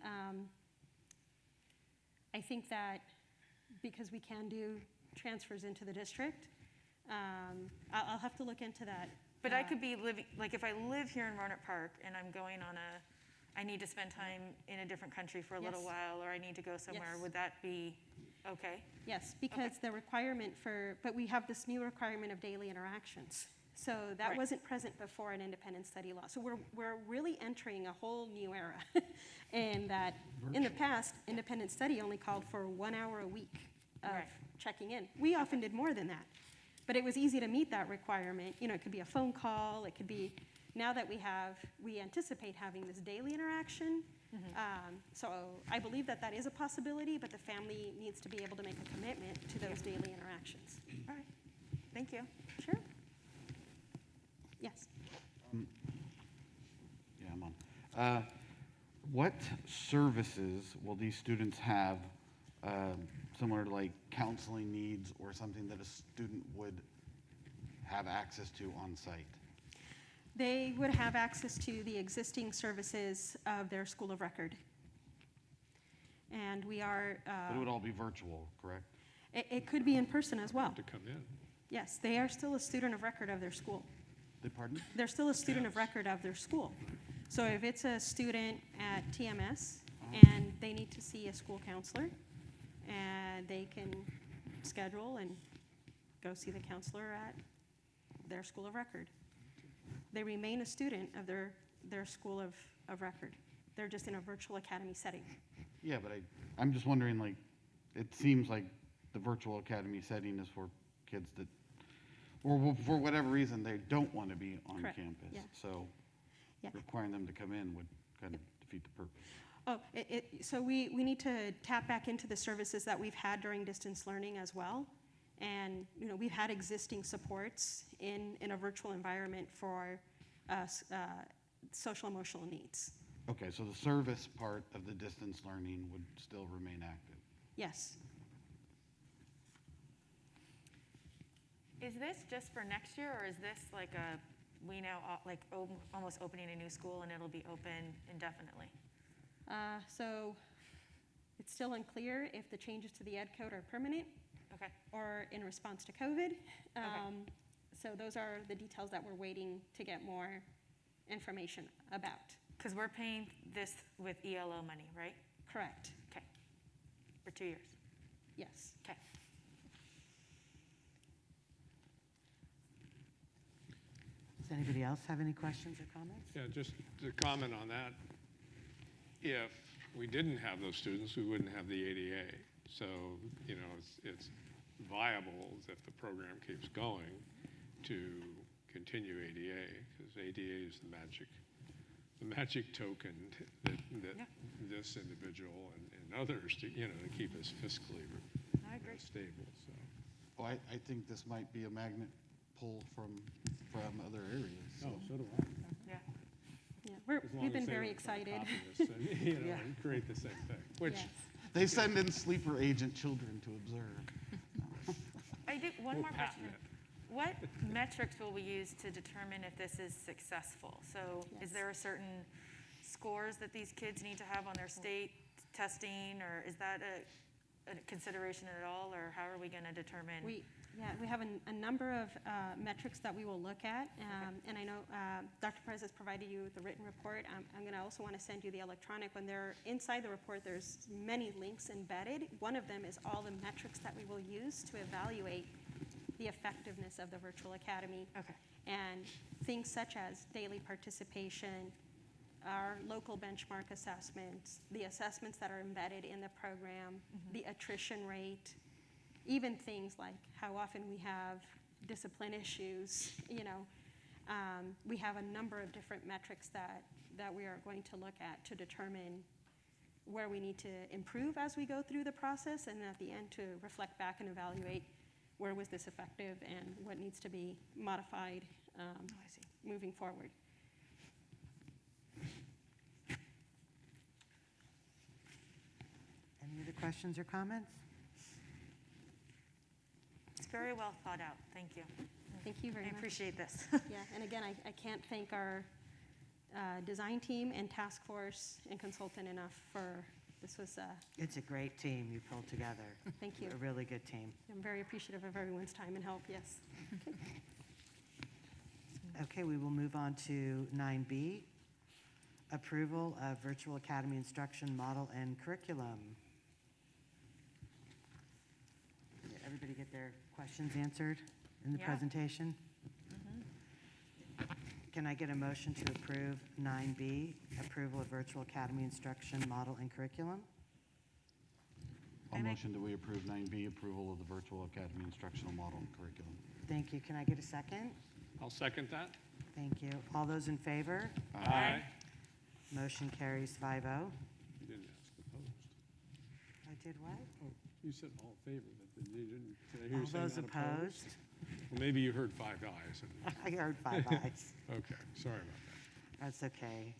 I think that because we can do transfers into the district, I'll have to look into that. But I could be living, like if I live here in Roanoke Park and I'm going on I need to spend time in a different country for a little Yes. while, or I need to go somewhere, Yes. would that be okay? Yes, because the requirement but we have this new requirement of daily interactions. So that Right. wasn't present before in independent study law. So we're really entering a whole new era. And that in the past, independent study only called for 1 hour a week of Right. checking in. We often did more than that. But it was easy to meet that requirement. It could be a phone call, it could be, now that we anticipate having this daily interaction. So I believe that that is a possibility, but the family needs to be able to make a commitment to those daily interactions. All right, thank you. Sure? Yes. Yeah, I'm on. What services will these students have, similar to like counseling needs or something that a student would have access to on site? They would have access to the existing services of their school of record. And we are, But it would all be virtual, correct? it could be in person as well. To come in. Yes, they are still a student of record of their school. Pardon? They're still a student of Yes. record of their school. So if it's a student at TMS and they need to see a school counselor, and they can schedule and go see the counselor at their school of record. They remain a student of their school of record. They're just in a virtual academy setting. Yeah, but I'm just wondering, like, it seems like the virtual academy setting is for kids that, or for whatever reason, they don't want to be on Correct, campus. yeah. So Yeah. requiring them to come in would kind of defeat the purpose. Oh, so we need to tap back into the services that we've had during distance learning as well. And, we've had existing supports in a virtual environment for social emotional needs. Okay, so the service part of the distance learning would still remain active. Yes. Is this just for next year, or is this like almost opening a new school and it'll be open indefinitely? So it's still unclear if the changes to the ed code are permanent Okay, or in response to COVID. So those are the details that we're waiting to get more information about. because we're paying this with ELO money, right? Correct. Okay, for 2 years. Yes. Okay. Does anybody else have any questions or comments? Yeah, just to comment on that, if we didn't have those students, we wouldn't have the ADA. So, it's viable if the program keeps going to continue ADA, because ADA is the magic token that Yeah. this individual and others, to keep us fiscally I agree. stable, so. Oh, I think this might be a magnet pull from other areas. so. So do I. Yeah. Yeah, As long we've as been they very don't excited. copy this and, Yeah. and create the same thing, which, Yes. They send in sleeper agent children to observe. I do, one we'll more patent question. it. What metrics will we use to determine if this is successful? So Yes. is there a certain scores that these kids need to have on their state testing, or is that a consideration at all, or how are we going to determine? We have a number of metrics that we will look at, and I know Dr. Perez has provided you with the written report. I'm going to also want to send you the electronic. When they're inside the report, there's many links embedded. One of them is all the metrics that we will use to evaluate the effectiveness of the virtual academy. Okay. And things such as daily participation, our local benchmark assessments, the assessments that are embedded in the program, the attrition rate, even things like how often we have discipline issues, we have a number of different metrics that we are going to look at to determine where we need to improve as we go through the process, and at the end to reflect back and evaluate where was this effective and what needs to be modified moving forward. Any other questions or comments? It's very well thought out. Thank you. Thank you very I much. appreciate this. Yeah, and again, I can't thank our design team and task force and consultant enough for, this was, It's a great team you pulled together. thank you. A really good team. I'm very appreciative of everyone's time and help, yes. Okay, we will move on to 9B, approval of virtual academy instruction model and curriculum. Did everybody get their questions answered in the Yeah. presentation? Can I get a motion to approve 9B, approval of virtual academy instruction model and curriculum? I'll I make- motion that we approve 9B, approval of the virtual academy instructional model and curriculum. Thank you. Can I get a second? I'll second that. Thank you. All those in favor? Aye. Motion carries 5-0. You didn't ask opposed. I did what? Oh, you said all in favor, but then you didn't. Did I hear you All say those not opposed? Well, maybe you heard 5 ayes. I heard 5 ayes. Okay, sorry about that. That's okay.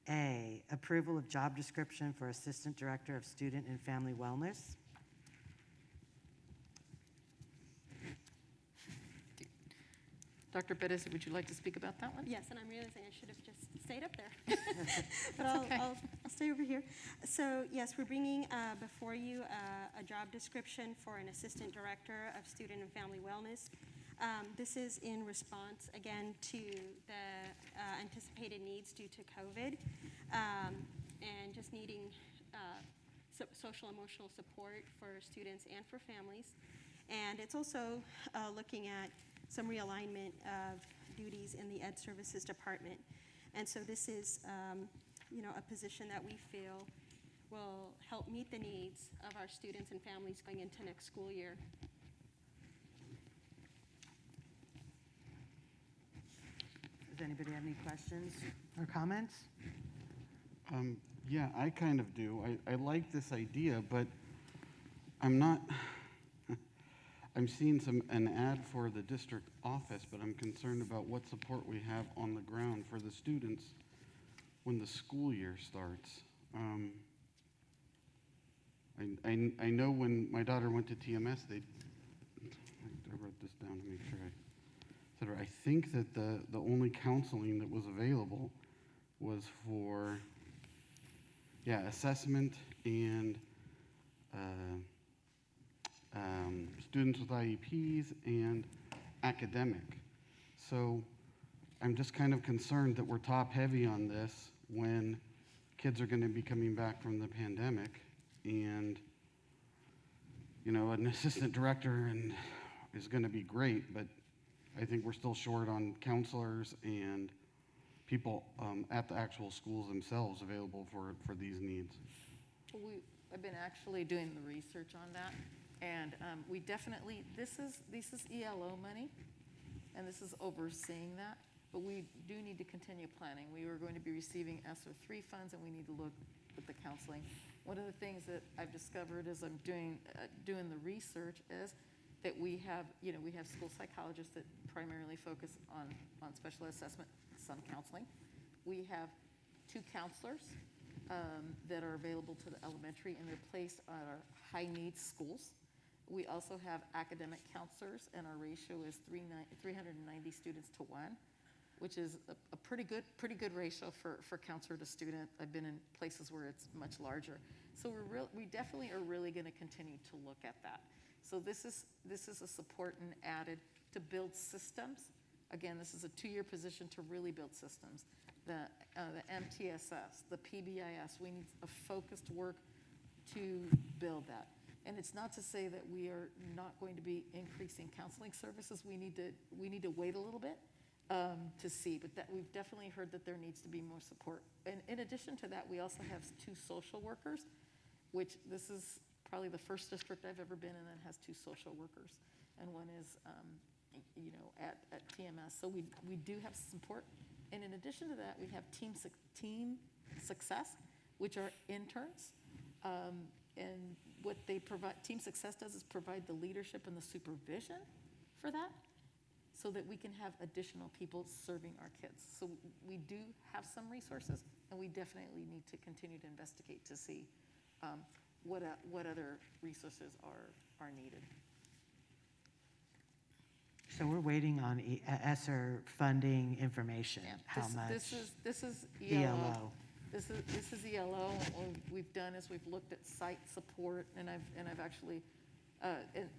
10A, approval of job description for Assistant Director of Student and Family Wellness. Dr. Perez, would you like to speak about that one? Yes, and I'm realizing I should have just stayed up there. But I'll stay over here. So yes, we're bringing before you a job description for an Assistant Director of Student and Family Wellness. This is in response, again, to the anticipated needs due to COVID, and just needing social emotional support for students and for families. And it's also looking at some realignment of duties in the Ed Services Department. And so this is, a position that we feel will help meet the needs of our students and families going into next school year. Does anybody have any questions or comments? Yeah, I kind of do. I like this idea, but I'm not, I'm seeing an ad for the district office, but I'm concerned about what support we have on the ground for the students when the school year starts. I know when my daughter went to TMS, I wrote this down to make sure I said it right. I think that the only counseling that was available was for, assessment and students with IEPs and academic. So I'm just kind of concerned that we're top heavy on this when kids are going to be coming back from the pandemic, and an assistant director is going to be great, but I think we're still short on counselors and people at the actual schools themselves available for these needs. I've been actually doing the research on that, and we definitely, this is ELO money, and this is overseeing that, but we do need to continue planning. We are going to be receiving ESSER 3 funds, and we need to look at the counseling. One of the things that I've discovered as I'm doing the research is that we have school psychologists that primarily focus on special assessment, some counseling. We have 2 counselors that are available to the elementary, and they're placed at our high-needs schools. We also have academic counselors, and our ratio is 390 students to 1. which is a pretty good ratio for counselor to student. I've been in places where it's much larger. So we definitely are really going to continue to look at that. So this is a support and added to build systems. Again, this is a 2-year position to really build systems. The MTSS, the PBIS, we need a focused work to build that. And it's not to say that we are not going to be increasing counseling services. We need to wait a little bit to see, but that we've definitely heard that there needs to be more support. And in addition to that, we also have 2 social workers, which this is probably the first district I've ever been in that has 2 social workers, and one is, at TMS. So we do have support, and in addition to that, we have team success, which are interns, and what they provide. Team success does is provide the leadership and the supervision for that, so that we can have additional people serving our kids. So we do have some resources, and we definitely need to continue to investigate to see what other resources are needed. So we're waiting on ESSER funding information. Yeah, How much? This is ELO. ELO. This is ELO. What we've done is we've looked at site support, and I've actually,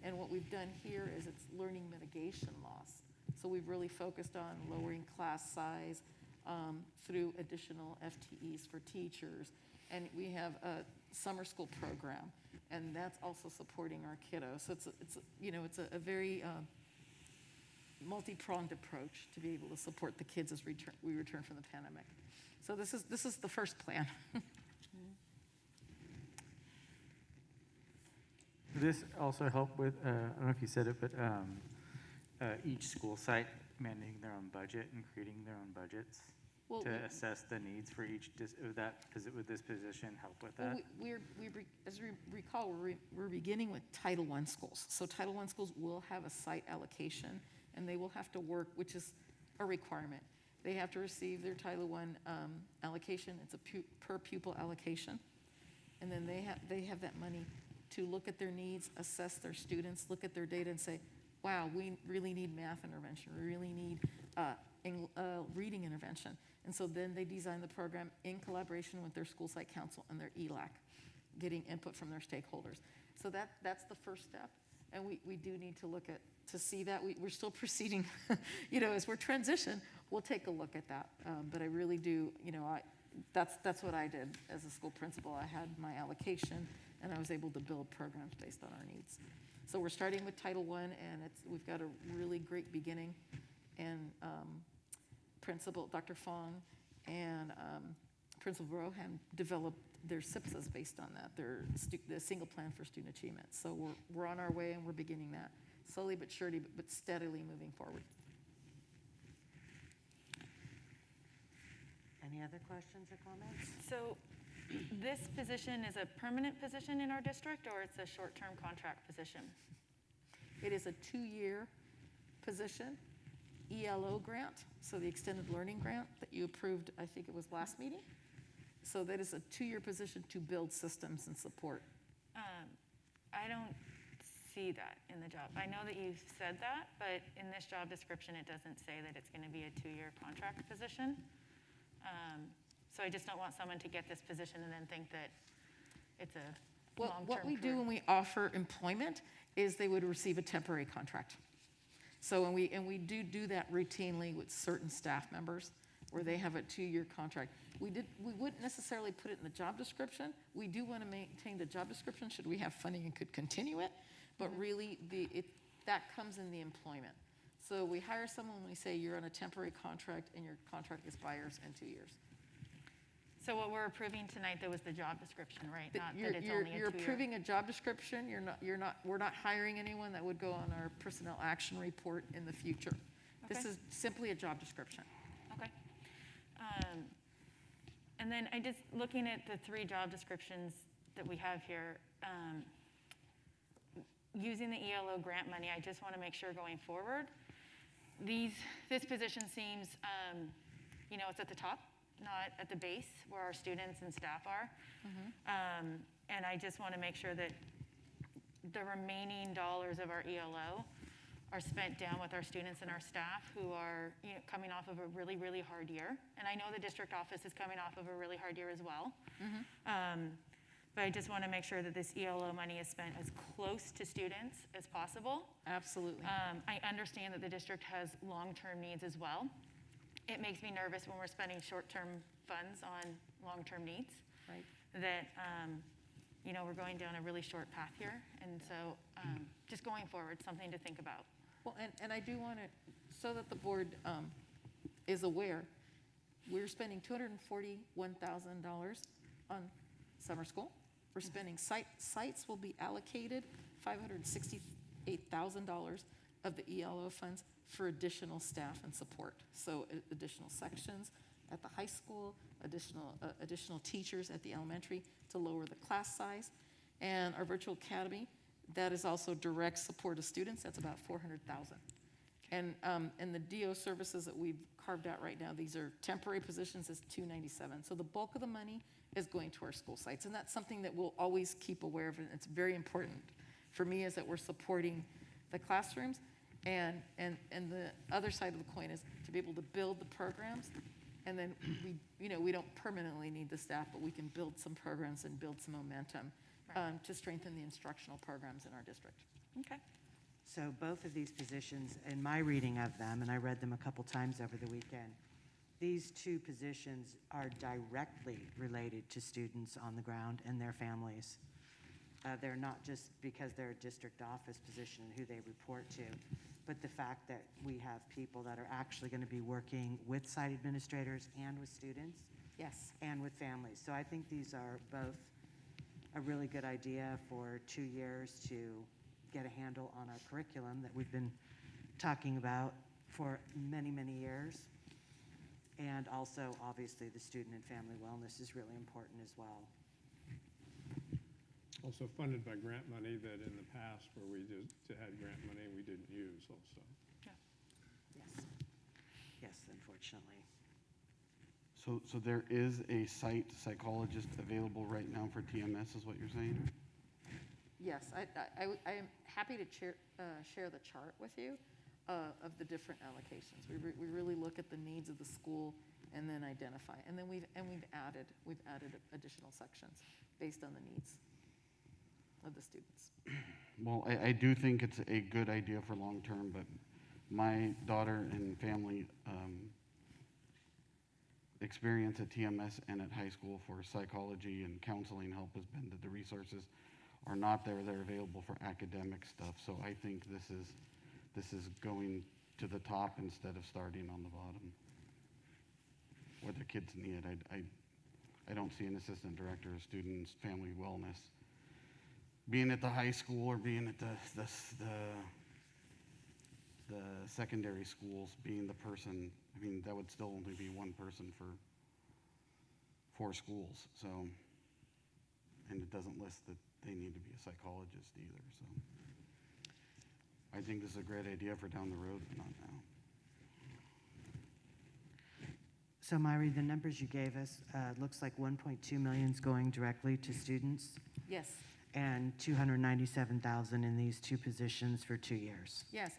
and what we've done here is it's learning mitigation loss. So we've really focused on lowering class size through additional FTEs for teachers. And we have a summer school program, and that's also supporting our kiddos. So it's a very multi-pronged approach to be able to support the kids as we return from the pandemic. So this is the first plan. This also help with, I don't know if you said it, but each school site managing their own budget and creating their own budgets Well, to assess the needs for each, would this position help with that? As we recall, we're beginning with Title I schools. So Title I schools will have a site allocation, and they will have to work, which is a requirement. They have to receive their Title I allocation. It's a per pupil allocation. And then they have that money to look at their needs, assess their students, look at their data and say, wow, we really need math intervention. We really need reading intervention. And so then they design the program in collaboration with their school site council and their ELAC, getting input from their stakeholders. So that's the first step. And we do need to look at, to see that. We're still proceeding, as we're transition, we'll take a look at that. But I really do, that's what I did as a school principal. I had my allocation, and I was able to build programs based on our needs. So we're starting with Title I, and we've got a really great beginning. And Principal Dr. Fong and Principal Rohan developed their SIPSAs based on that, the single plan for student achievement. So we're on our way, and we're beginning that slowly but surely, but steadily moving forward. Any other questions or comments? So this position is a permanent position in our district, or it's a short-term contract position? It is a 2-year position, ELO grant, so the extended learning grant that you approved, I think it was last meeting. So that is a 2-year position to build systems and support. I don't see that in the job. I know that you said that, but in this job description, it doesn't say that it's going to be a 2-year contract position. So I just don't want someone to get this position and then think that it's a long-term What we do career. when we offer employment is they would receive a temporary contract. So we do that routinely with certain staff members where they have a 2-year contract. We wouldn't necessarily put it in the job description. We do want to maintain the job description should we have funding and could continue it, but really that comes in the employment. So we hire someone when we say you're on a temporary contract and your contract expires in 2 years. So what we're approving tonight, though, was the job description, right? Not You're that it's only a 2-year. approving a job description. We're not hiring anyone that would go on our personnel action report in the future. This Okay. is simply a job description. Okay. And then I just, looking at the 3 job descriptions that we have here, using the ELO grant money, I just want to make sure going forward, this position seems, it's at the top, not at the base where our students and staff are. And I just want to make sure that the remaining dollars of our ELO are spent down with our students and our staff who are, you know, coming off of a really, really hard year. And I know the district office is coming off of a really hard year as well. But I just want to make sure that this ELO money is spent as close to students as possible. Absolutely. I understand that the district has long-term needs as well. It makes me nervous when we're spending short-term funds on long-term needs. Right. That, you know, we're going down a really short path here. And so just going forward, something to think about. Well, and I do want to, so that the board is aware, we're spending $241,000 on summer school. We're spending, sites will be allocated $568,000 of the ELO funds for additional staff and support. So additional sections at the high school, additional teachers at the elementary to lower the class size. And our virtual academy, that is also direct support of students, that's about $400,000. And the DO services that we've carved out right now, these are temporary positions, is $297. So the bulk of the money is going to our school sites. And that's something that we'll always keep aware of, and it's very important for me, is that we're supporting the classrooms. And the other side of the coin is to be able to build the programs. And then we don't permanently need the staff, but we can build some programs and build some momentum to strengthen the instructional programs in our district. Okay. So both of these positions, in my reading of them, and I read them a couple times over the weekend, these two positions are directly related to students on the ground and their families. They're not just because they're a district office position and who they report to, but the fact that we have people that are actually going to be working with site administrators and with students. Yes. And with families. So I think these are both a really good idea for 2 years to get a handle on our curriculum that we've been talking about for many, many years. And also, obviously, the student and family wellness is really important as well. Also funded by grant money that in the past where we just had grant money we didn't use also. Yes. Yes, unfortunately. So there is a site psychologist available right now for TMS, is what you're saying? Yes, I am happy to share the chart with you of the different allocations. We really look at the needs of the school and then identify. And then we've added additional sections based on the needs of the students. Well, I do think it's a good idea for long-term, but my daughter and family experience at TMS and at high school for psychology and counseling help has been that the resources are not there. They're available for academic stuff. So I think this is going to the top instead of starting on the bottom. What the kids need. I don't see an assistant director of students, family wellness being at the high school or being at the secondary schools being the person. I mean, that would still only be one person for 4 schools. So, and it doesn't list that they need to be a psychologist either. So I think this is a great idea for down the road, but not now. So Myri, the numbers you gave us, looks like 1.2 million is going directly to students Yes. and 297,000 in these 2 positions for 2 years. Yes,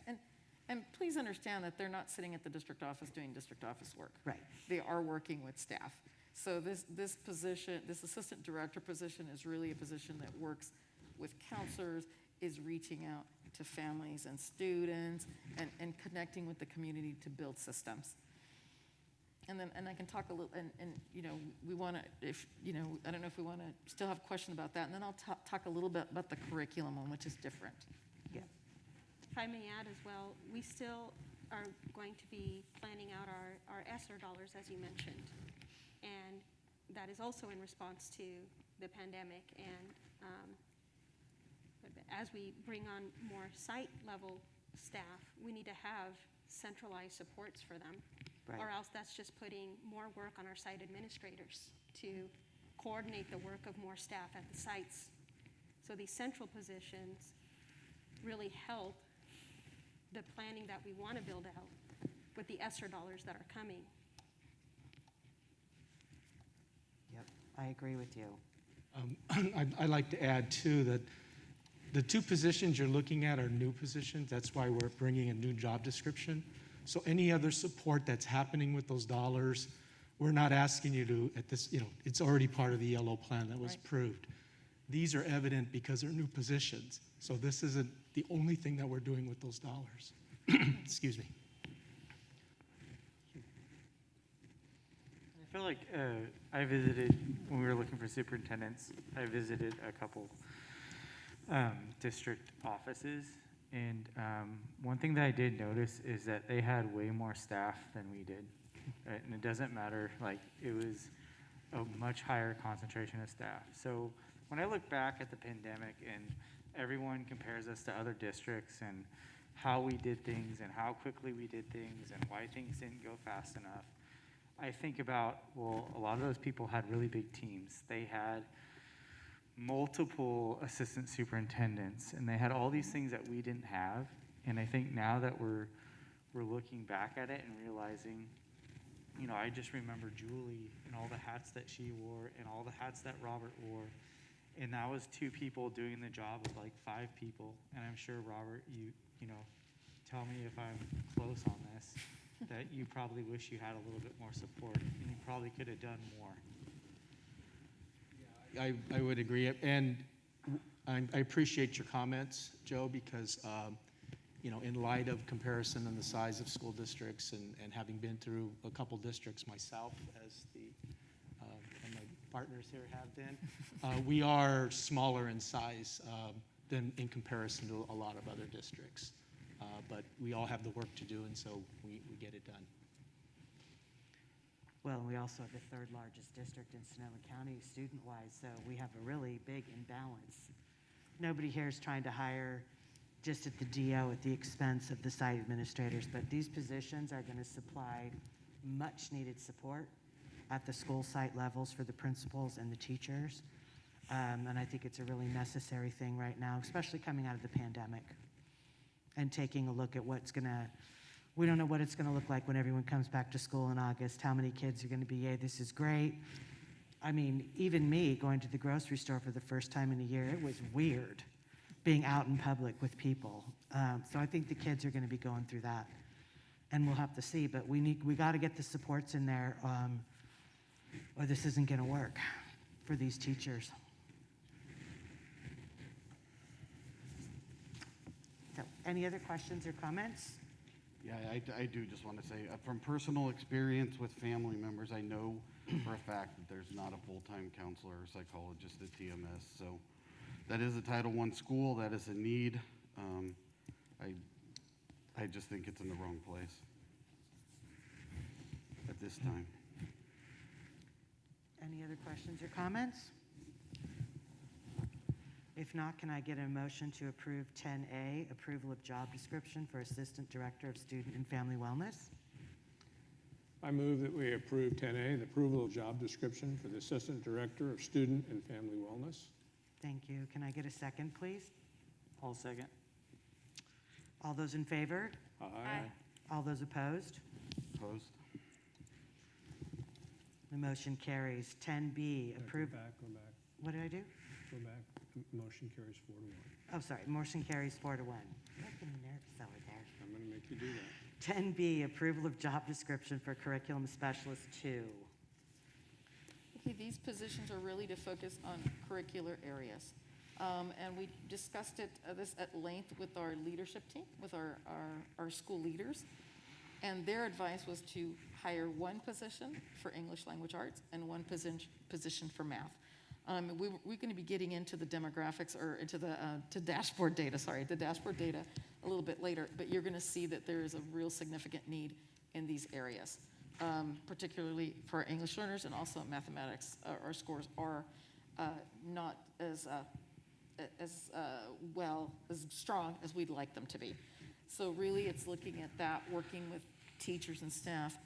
and please understand that they're not sitting at the district office doing district office work. Right. They are working with staff. So this position, this assistant director position is really a position that works with counselors, is reaching out to families and students and connecting with the community to build systems. And I can talk a little, and we want to, I don't know if we want to still have a question about that, and then I'll talk a little bit about the curriculum one, which is different. Yeah. If I may add as well, we still are going to be planning out our ESSER dollars, as you mentioned. And that is also in response to the pandemic. And as we bring on more site level staff, we need to have centralized supports for them. Right. Or else that's just putting more work on our site administrators to coordinate the work of more staff at the sites. So these central positions really help the planning that we want to build out with the ESSER dollars that are coming. Yep, I agree with you. I'd like to add, too, that the two positions you're looking at are new positions. That's why we're bringing a new job description. So any other support that's happening with those dollars, we're not asking you to, at this, it's already part of the yellow plan that was Right. approved. These are evident because they're new positions. So this isn't the only thing that we're doing with those dollars. Excuse me. I feel like I visited, when we were looking for superintendents, I visited a couple district offices. And one thing that I did notice is that they had way more staff than we did. Right? And it doesn't matter, like, it was a much higher concentration of staff. So when I look back at the pandemic and everyone compares us to other districts and how we did things and how quickly we did things and why things didn't go fast enough, I think about, well, a lot of those people had really big teams. They had multiple assistant superintendents, and they had all these things that we didn't have. And I think now that we're looking back at it and realizing, I just remember Julie and all the hats that she wore and all the hats that Robert wore. And that was 2 people doing the job of like 5 people. And I'm sure, Robert, you tell me if I'm close on this, that you probably wish you had a little bit more support, and you probably could have done more. I would agree. And I appreciate your comments, Joe, because, in light of comparison and the size of school districts and having been through a couple districts myself, as and my partners here have been, we are smaller in size than in comparison to a lot of other districts. But we all have the work to do, and so we get it done. Well, we also have the 3rd largest district in Sonoma County student-wise, so we have a really big imbalance. Nobody here is trying to hire just at the DO at the expense of the site administrators, but these positions are going to supply much-needed support at the school site levels for the principals and the teachers. And I think it's a really necessary thing right now, especially coming out of the pandemic and taking a look at we don't know what it's going to look like when everyone comes back to school in August, how many kids are going to be, yay, this is great. I mean, even me going to the grocery store for the first time in a year, it was weird being out in public with people. So I think the kids are going to be going through that, and we'll have to see. But we got to get the supports in there, or this isn't going to work for these teachers. So, any other questions or comments? Yeah, I do just want to say, from personal experience with family members, I know for a fact that there's not a full-time counselor or psychologist at TMS. So that is a Title I school. That is a need. I just think it's in the wrong place at this time. Any other questions or comments? If not, can I get a motion to approve 10A, approval of job description for Assistant Director of Student and Family Wellness? I move that we approve 10A, the approval of job description for the Assistant Director of Student and Family Wellness. Thank you. Can I get a second, please? I'll second. All those in favor? Aye. All those opposed? Opposed? The motion carries. 10B, approve. Go back. What did I do? Go back. Motion carries 4-1. Oh, sorry. Motion carries 4-1. Making me nervous over there. I'm going to make you do that. 10B, approval of job description for Curriculum Specialist 2. Okay, these positions are really to focus on curricular areas. And we discussed this at length with our leadership team, with our school leaders. And their advice was to hire 1 position for English Language Arts and 1 position for math. We're going to be getting into the demographics or into the dashboard data, the dashboard data a little bit later, but you're going to see that there is a real significant need in these areas, particularly for English learners and also mathematics. Our scores are not as strong as we'd like them to be. So really it's looking at that, working with teachers and staff,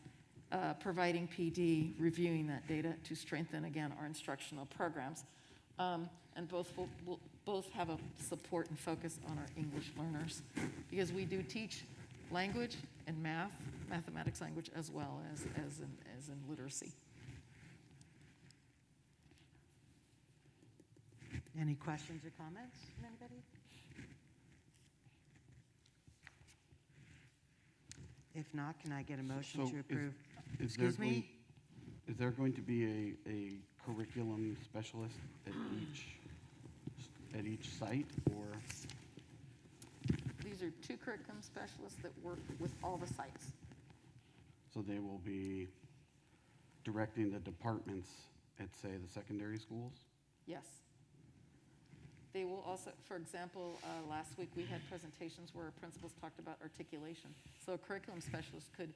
providing PD, reviewing that data to strengthen, again, our instructional programs. And both have a support and focus on our English learners, because we do teach language and mathematics language, as well as in literacy. Any questions or comments from anybody? If not, can I get a motion So to is- approve? Is there Excuse me? Is there going to be a curriculum specialist at each site, or? These are two curriculum specialists that work with all the sites. So they will be directing the departments at, say, the secondary schools? Yes. They will also, for example, last week we had presentations where principals talked about articulation. So a curriculum specialist could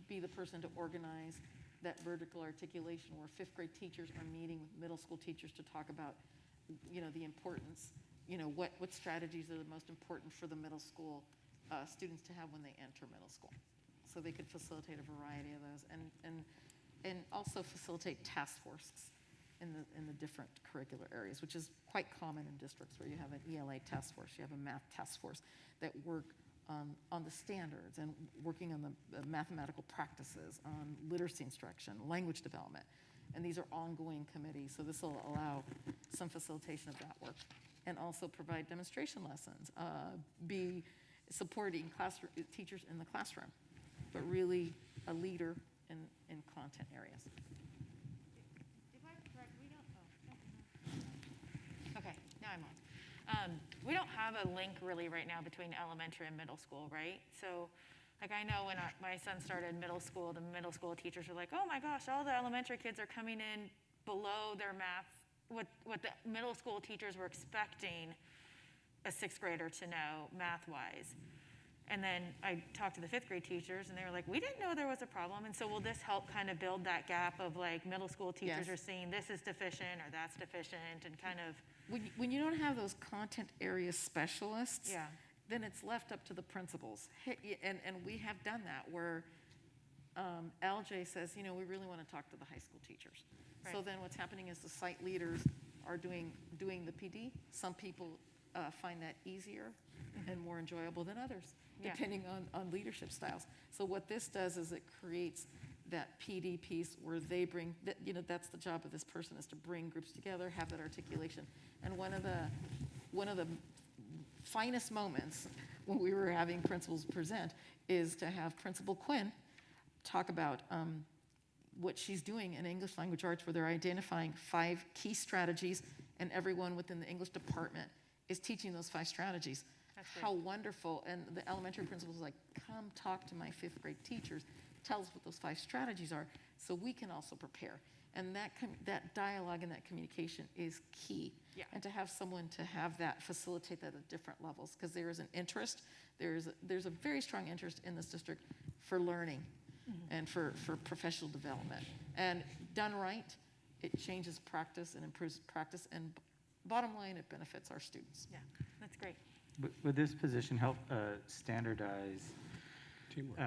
be the person to organize that vertical articulation where fifth grade teachers are meeting with middle school teachers to talk about, the importance, what strategies are the most important for the middle school students to have when they enter middle school. So they could facilitate a variety of those and also facilitate task forces in the different curricular areas, which is quite common in districts where you have an ELA task force, you have a math task force that work on the standards and working on the mathematical practices, on literacy instruction, language development. And these are ongoing committees, so this will allow some facilitation of that work. And also provide demonstration lessons, be supporting teachers in the classroom, but really a leader in content areas. If I'm correct, we don't, okay, now I'm on. We don't have a link really right now between elementary and middle school, right? So, like I know when my son started middle school, the middle school teachers are like, oh my gosh, all the elementary kids are coming in below their math, what the middle school teachers were expecting a sixth grader to know math-wise. And then I talked to the fifth grade teachers and they were like, we didn't know there was a problem. And so will this help kind of build that gap of like middle school teachers Yes. are seeing this is deficient or that's deficient and kind of, When you don't have those content area specialists, yeah. then it's left up to the principals. And we have done that where LJ says, we really want to talk to the high school teachers. So Right. then what's happening is the site leaders are doing the PD. Some people find that easier and more enjoyable than others, Yeah. depending on leadership styles. So what this does is it creates that PD piece where they bring, that's the job of this person, is to bring groups together, have that articulation. And one of the finest moments when we were having principals present is to have Principal Quinn talk about what she's doing in English language arts, where they're identifying 5 key strategies, and everyone within the English department is teaching those 5 strategies. That's great. How wonderful. And the elementary principal was like, come talk to my 5th grade teachers, tell us what those 5 strategies are, so we can also prepare. And that dialogue and that communication is key. Yeah. And to have someone to have that, facilitate that at different levels, because there is an interest, there's a very strong interest in this district for learning and for professional development. And done right, it changes practice and improves practice, and bottom line, it benefits our students. Yeah, that's great. Would this position help standardize Teamwork.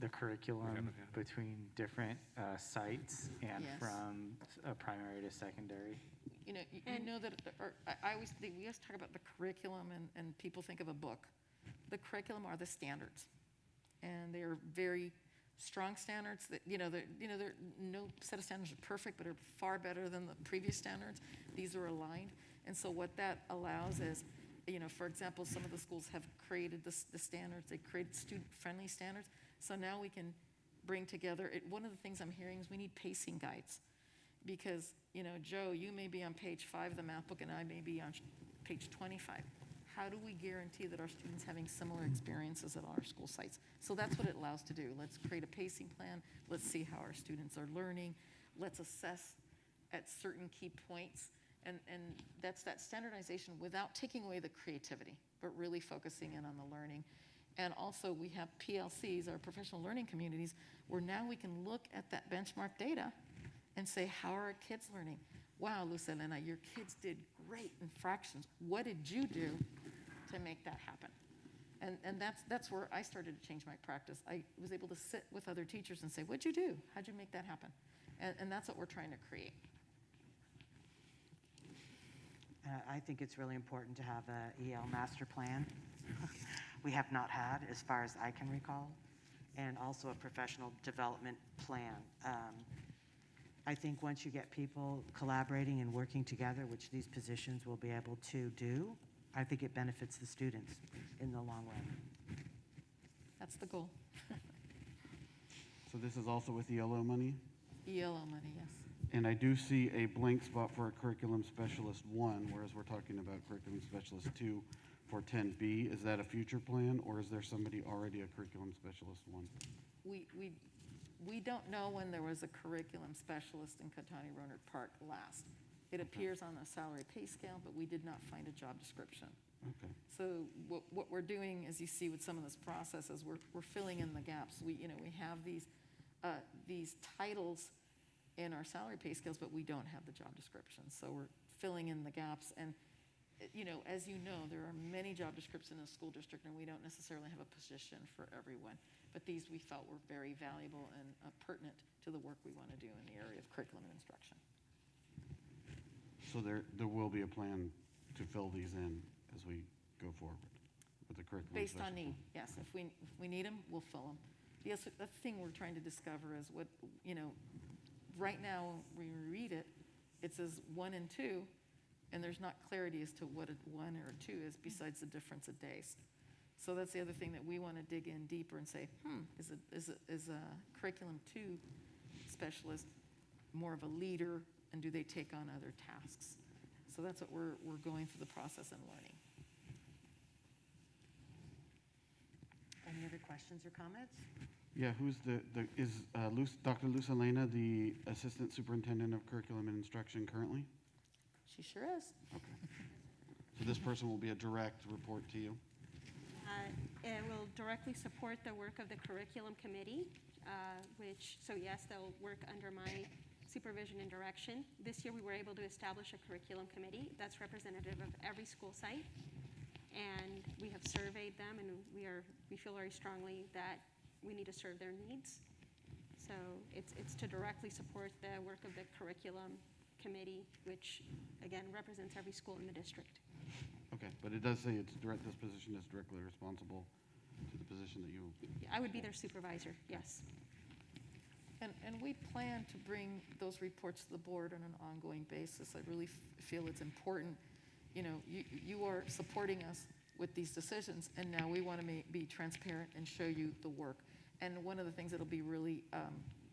the curriculum haven't had it. between different sites and Yes. from primary to secondary? You know that, we always talk about the curriculum and people think of a book. The curriculum are the standards. And they are very strong standards that, no set of standards are perfect, but are far better than the previous standards. These are aligned. And so what that allows is, for example, some of the schools have created the standards, they created student-friendly standards. So now we can bring together, one of the things I'm hearing is we need pacing guides. Because, Joe, you may be on page 5 of the math book and I may be on page 25. How do we guarantee that our students having similar experiences at our school sites? So that's what it allows to do. Let's create a pacing plan. Let's see how our students are learning. Let's assess at certain key points. And that's that standardization without taking away the creativity, but really focusing in on the learning. And also we have PLCs, our professional learning communities, where now we can look at that benchmark data and say, how are our kids learning? Wow, Lucelena, your kids did great in fractions. What did you do to make that happen? And that's where I started to change my practice. I was able to sit with other teachers and say, what'd you do? How'd you make that happen? And that's what we're trying to create. I think it's really important to have a EL master plan. We have not had, as far as I can recall, and also a professional development plan. I think once you get people collaborating and working together, which these positions will be able to do, I think it benefits the students in the long run. That's the goal. So this is also with ELO money? ELO money, yes. And I do see a blank spot for a curriculum specialist 1, whereas we're talking about curriculum specialist 2 for 10B. Is that a future plan, or is there somebody already a curriculum specialist 1? We don't know when there was a curriculum specialist in Catani Rohnert Park last. It appears on the salary pay scale, but we did not find a job description. Okay. So what we're doing, as you see with some of this process, is we're filling in the gaps. We have these titles in our salary pay scales, but we don't have the job descriptions. So we're filling in the gaps. And, as you know, there are many job descriptions in a school district, and we don't necessarily have a position for everyone. But these we felt were very valuable and pertinent to the work we want to do in the area of curriculum and instruction. So there will be a plan to fill these in as we go forward with the curriculum Based on specialist. need, yes. If we need them, we'll fill them. The other thing we're trying to discover is what, right now, when we read it, it says 1 and 2, and there's not clarity as to what a 1 or a 2 is besides the difference of days. So that's the other thing that we want to dig in deeper and say, is a curriculum 2 specialist more of a leader, and do they take on other tasks? So that's what we're going through the process and learning. Any other questions or comments? Yeah, who's Dr. Luz Elena the Assistant Superintendent of Curriculum and Instruction currently? She sure is. Okay. So this person will be a direct report to you? It will directly support the work of the curriculum committee, so yes, they'll work under my supervision and direction. This year, we were able to establish a curriculum committee that's representative of every school site, and we have surveyed them, and we feel very strongly that we need to serve their needs. So it's to directly support the work of the curriculum committee, which again represents every school in the district. Okay, but it does say this position is directly responsible to the position that you. I would be their supervisor, yes. And we plan to bring those reports to the board on an ongoing basis. I really feel it's important. You are supporting us with these decisions, and now we want to be transparent and show you the work. And one of the things that'll be really,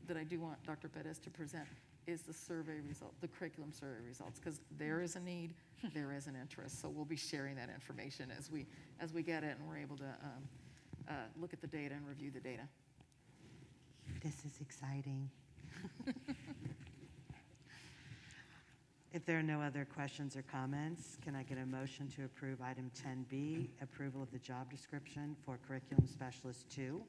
that I do want Dr. Bettis to present is the survey result, the curriculum survey results, because there is a need, there is an interest. So we'll be sharing that information as we get it, and we're able to look at the data and review the data. This is exciting. If there are no other questions or comments, can I get a motion to approve item 10B, approval of the job description for curriculum specialist 2?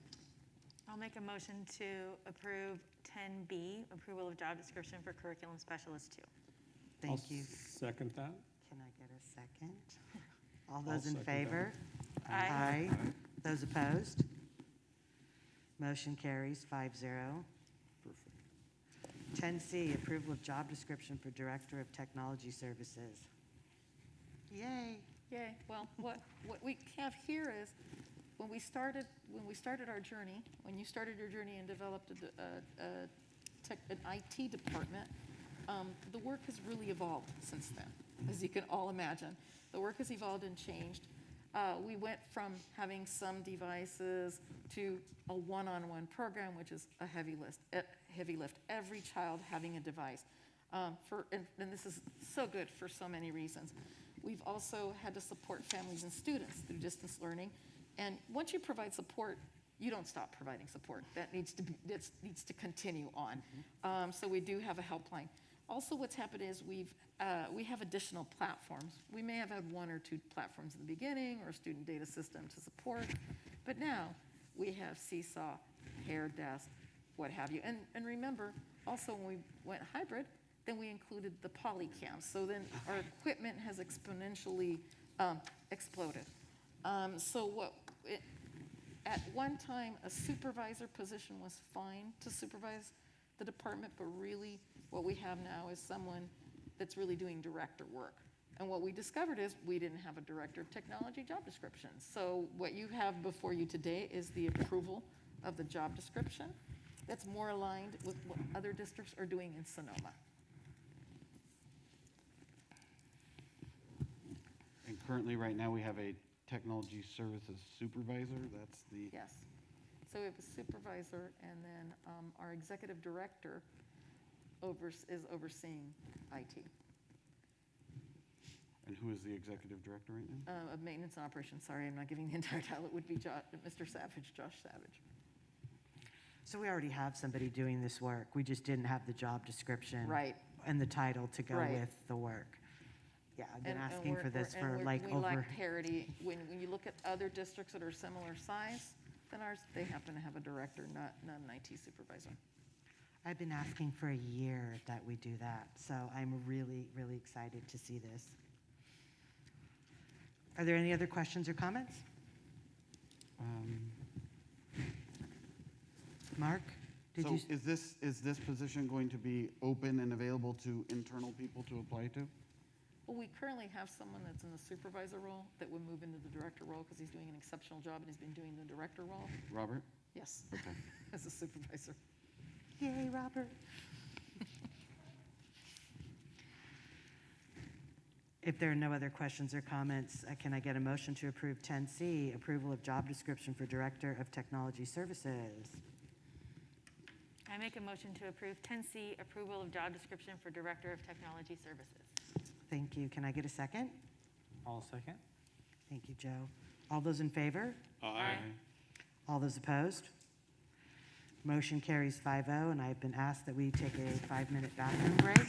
I'll make a motion to approve 10B, approval of job description for curriculum specialist 2. Thank you. Second that. Can I get a second? All I'll those in second that. favor? Aye. Those opposed? Motion carries 5-0. Perfect. 10C, approval of job description for Director of Technology Services. Yay. Yay. Well, what we have here is when we started our journey, when you started your journey and developed an IT department, the work has really evolved since then, as you can all imagine. The work has evolved and changed. We went from having some devices to a one-on-one program, which is a heavy lift. Every child having a device. And this is so good for so many reasons. We've also had to support families and students through distance learning. And once you provide support, you don't stop providing support. That needs to continue on. So we do have a helpline. Also, what's happened is we have additional platforms. We may have had 1 or 2 platforms in the beginning, or a student data system to support, but now we have Seesaw, Hair Desk, what have you. And remember, also when we went hybrid, then we included the polycams. So then our equipment has exponentially exploded. At one time, a supervisor position was fine to supervise the department, but really what we have now is someone that's really doing director work. And what we discovered is we didn't have a director of technology job description. So what you have before you today is the approval of the job description. that's more aligned with what other districts are doing in Sonoma. And currently, right now, we have a technology services supervisor. That's the, Yes. So we have a supervisor, and then our executive director is overseeing IT, and who is the executive director right now? of maintenance and operations. Sorry, I'm not giving the entire title. It would be Mr. Savage, Josh Savage. So we already have somebody doing this work. We just didn't have the job description. Right. And the title to go Right. with the work. Yeah, I've been And asking we're- for this we're- and for we're- like We over. lack parity. When you look at other districts that are similar size than ours, they happen to have a director, not an IT supervisor. I've been asking for a year that we do that, so I'm really, really excited to see this. Are there any other questions or comments? Mark, did So you? is this position going to be open and available to internal people to apply to? Well, we currently have someone that's in the supervisor role that would move into the director role because he's doing an exceptional job and he's been doing the director role. Robert? Yes, Okay. as a supervisor. Yay, Robert. If there are no other questions or comments, can I get a motion to approve 10C, approval of job description for Director of Technology Services? I make a motion to approve 10C, approval of job description for Director of Technology Services. Thank you. Can I get a second? All second? Thank you, Joe. All those in favor? Aye. All those opposed? Motion carries 5-0, and I've been asked that we take a 5-minute bathroom break.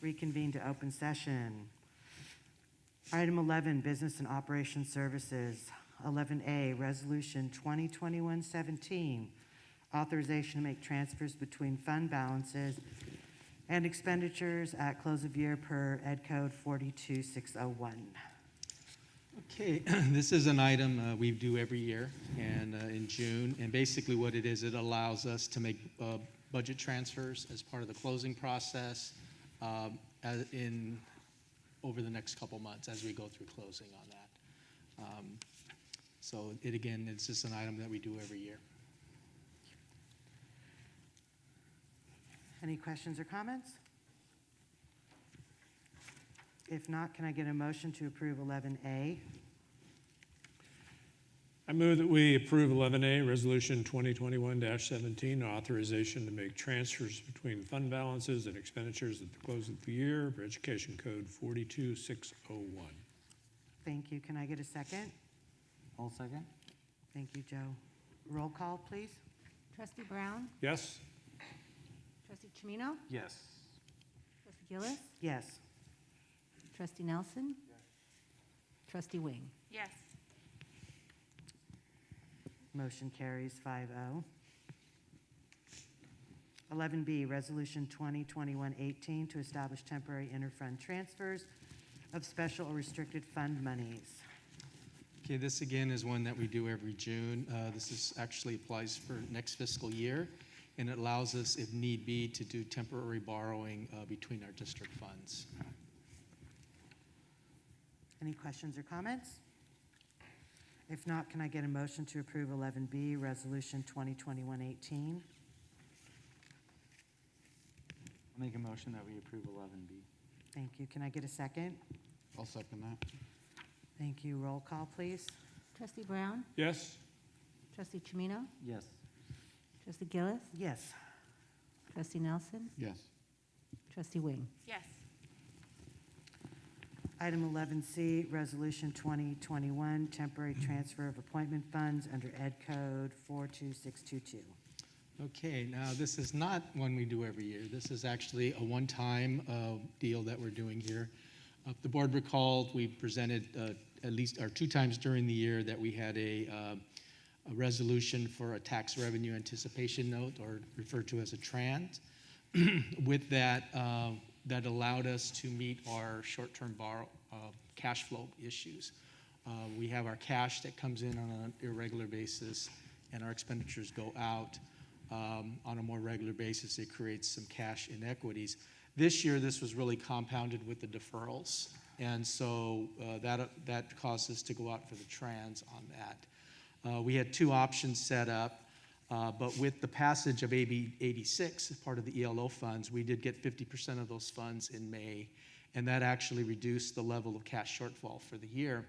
Reconvene to open session. Item 11, Business and Operation Services. 11A, Resolution 2021-17, authorization to make transfers between fund balances and expenditures at close of year per Ed Code 42601. Okay, this is an item we do every year and in June. And basically what it is, it allows us to make budget transfers as part of the closing process over the next couple months as we go through closing on that. So again, it's just an item that we do every year. Any questions or comments? If not, can I get a motion to approve 11A? I move that we approve 11A, Resolution 2021-17, authorization to make transfers between fund balances and expenditures at the close of the year for Education Code 42601. Thank you. Can I get a second? All second? Thank you, Joe. Roll call, please. Trustee Brown? Yes? Trustee Chimino? Yes. Trustee Gillis? Yes. Trustee Nelson? Trustee Wing? Yes. Motion carries 5-0. 11B, Resolution 2021-18, to establish temporary interfund transfers of special or restricted fund monies. Okay, this again is one that we do every June. This actually applies for next fiscal year, and it allows us, if need be, to do temporary borrowing between our district funds. Any questions or comments? If not, can I get a motion to approve 11B, Resolution 2021-18? I'll make a motion that we approve 11B. Thank you. Can I get a second? I'll second that. Thank you. Roll call, please. Trustee Brown? Yes? Trustee Chimino? Yes. Trustee Gillis? Yes. Trustee Nelson? Yes. Trustee Wing? Yes. Item 11C, Resolution 2021, temporary transfer of appointment funds under Ed Code 42622. Okay, now this is not one we do every year. This is actually a one-time deal that we're doing here. If the board recalled, we presented at least, or 2 times during the year, that we had a resolution for a tax revenue anticipation note, or referred to as a TRANS. With that, that allowed us to meet our short-term cash flow issues. We have our cash that comes in on an irregular basis, and our expenditures go out on a more regular basis. It creates some cash inequities. This year, this was really compounded with the deferrals, and so that caused us to go out for the TRANS on that. We had 2 options set up. But with the passage of AB 86, part of the ELO funds, we did get 50% of those funds in May, and that actually reduced the level of cash shortfall for the year.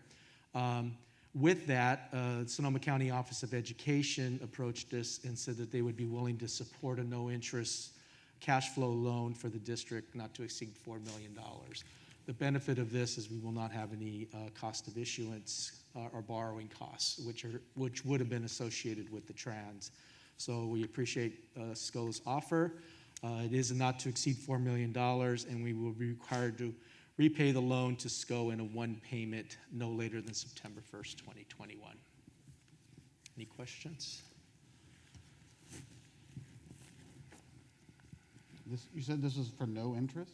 With that, Sonoma County Office of Education approached us and said that they would be willing to support a no-interest cash flow loan for the district not to exceed $4 million. The benefit of this is we will not have any cost of issuance or borrowing costs, which would have been associated with the TRANS. So we appreciate SCO's offer. It is not to exceed $4 million, and we will be required to repay the loan to SCO in a 1 payment no later than September 1st, 2021. Any questions? You said this was for no interest?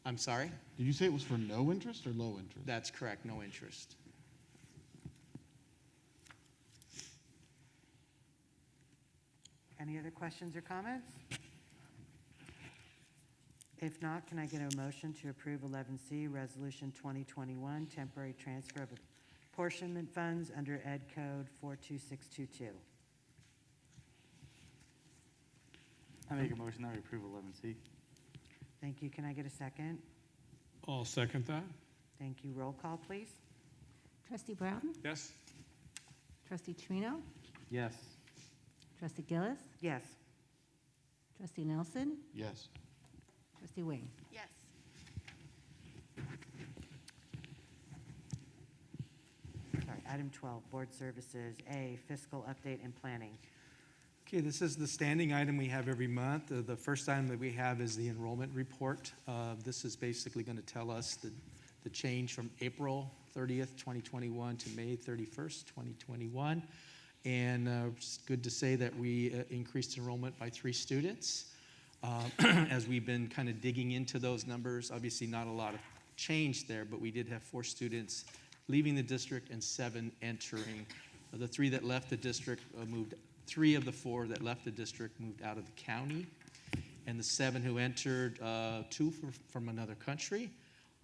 I'm sorry? Did you say it was for no interest or low interest? That's correct, no interest. Any other questions or comments? If not, can I get a motion to approve 11C, Resolution 2021, temporary transfer of apportionment funds under Ed Code 42622? I make a motion that we approve 11C. Thank you. Can I get a second? I'll second that. Thank you. Roll call, please. Trustee Brown? Yes? Trustee Chimino? Yes. Trustee Gillis? Yes. Trustee Nelson? Yes. Trustee Wing? Yes. Sorry, item 12, Board Services. A, Fiscal Update and Planning. Okay, this is the standing item we have every month. The first item that we have is the enrollment report. This is basically going to tell us the change from April 30th, 2021 to May 31st, 2021. And it's good to say that we increased enrollment by 3 students. As we've been kind of digging into those numbers, obviously not a lot of change there, but we did have 4 students leaving the district and 7 entering. The 3 that left the district moved. 3 of the 4 that left the district moved out of the county, and the 7 who entered, 2 from another country,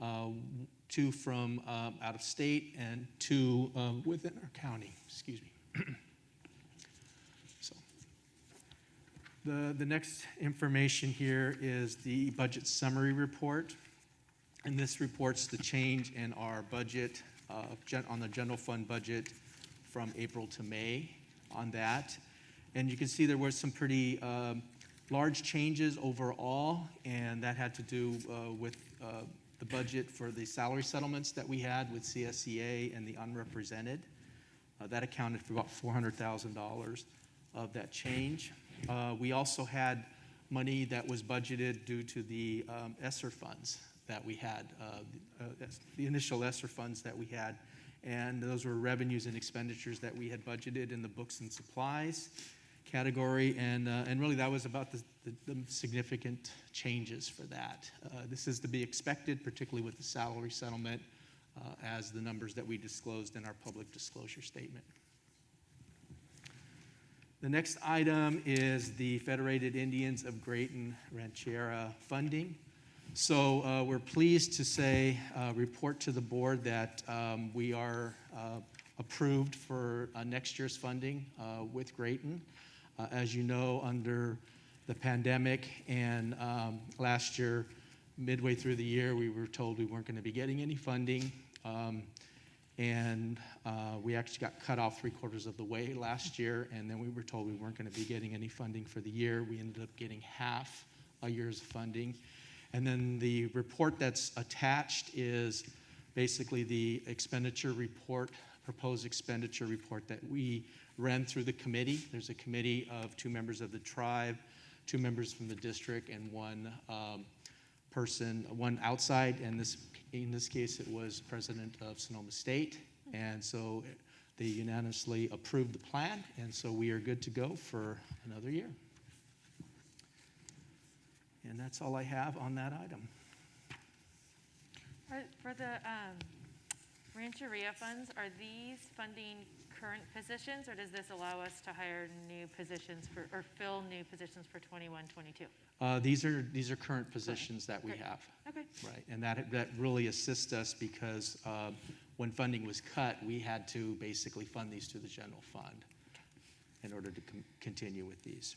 2 from out of state, and 2 within our county. Excuse me. So, the next information here is the budget summary report, and this reports the change in our budget on the general fund budget from April to May on that. And you can see there were some pretty large changes overall, and that had to do with the budget for the salary settlements that we had with CSEA and the unrepresented. That accounted for about $400,000 of that change. We also had money that was budgeted due to the ESSER funds that we had, the initial ESSER funds that we had. And those were revenues and expenditures that we had budgeted in the books and supplies category, and really that was about the significant changes for that. This is to be expected, particularly with the salary settlement, as the numbers that we disclosed in our public disclosure statement. The next item is the Federated Indians of Grayton Rancheria funding. So we're pleased to say, report to the board that we are approved for next year's funding with Grayton. As you know, under the pandemic and last year, midway through the year, we were told we weren't going to be getting any funding. And we actually got cut off 3/4 of the way last year, and then we were told we weren't going to be getting any funding for the year. We ended up getting half a year's funding. And then the report that's attached is basically the expenditure report, proposed expenditure report that we ran through the committee. There's a committee of 2 members of the tribe, 2 members from the district, and 1 person, 1 outside. And in this case, it was president of Sonoma State. And so they unanimously approved the plan. And so we are good to go for another year. And that's all I have on that item. For the Rancheria funds, are these funding current positions, or does this allow us to hire new positions or fill new positions for 21-22? These are current positions that we have. Okay. Right, and that really assists us because when funding was cut, we had to basically fund these to the general fund in order to continue with these.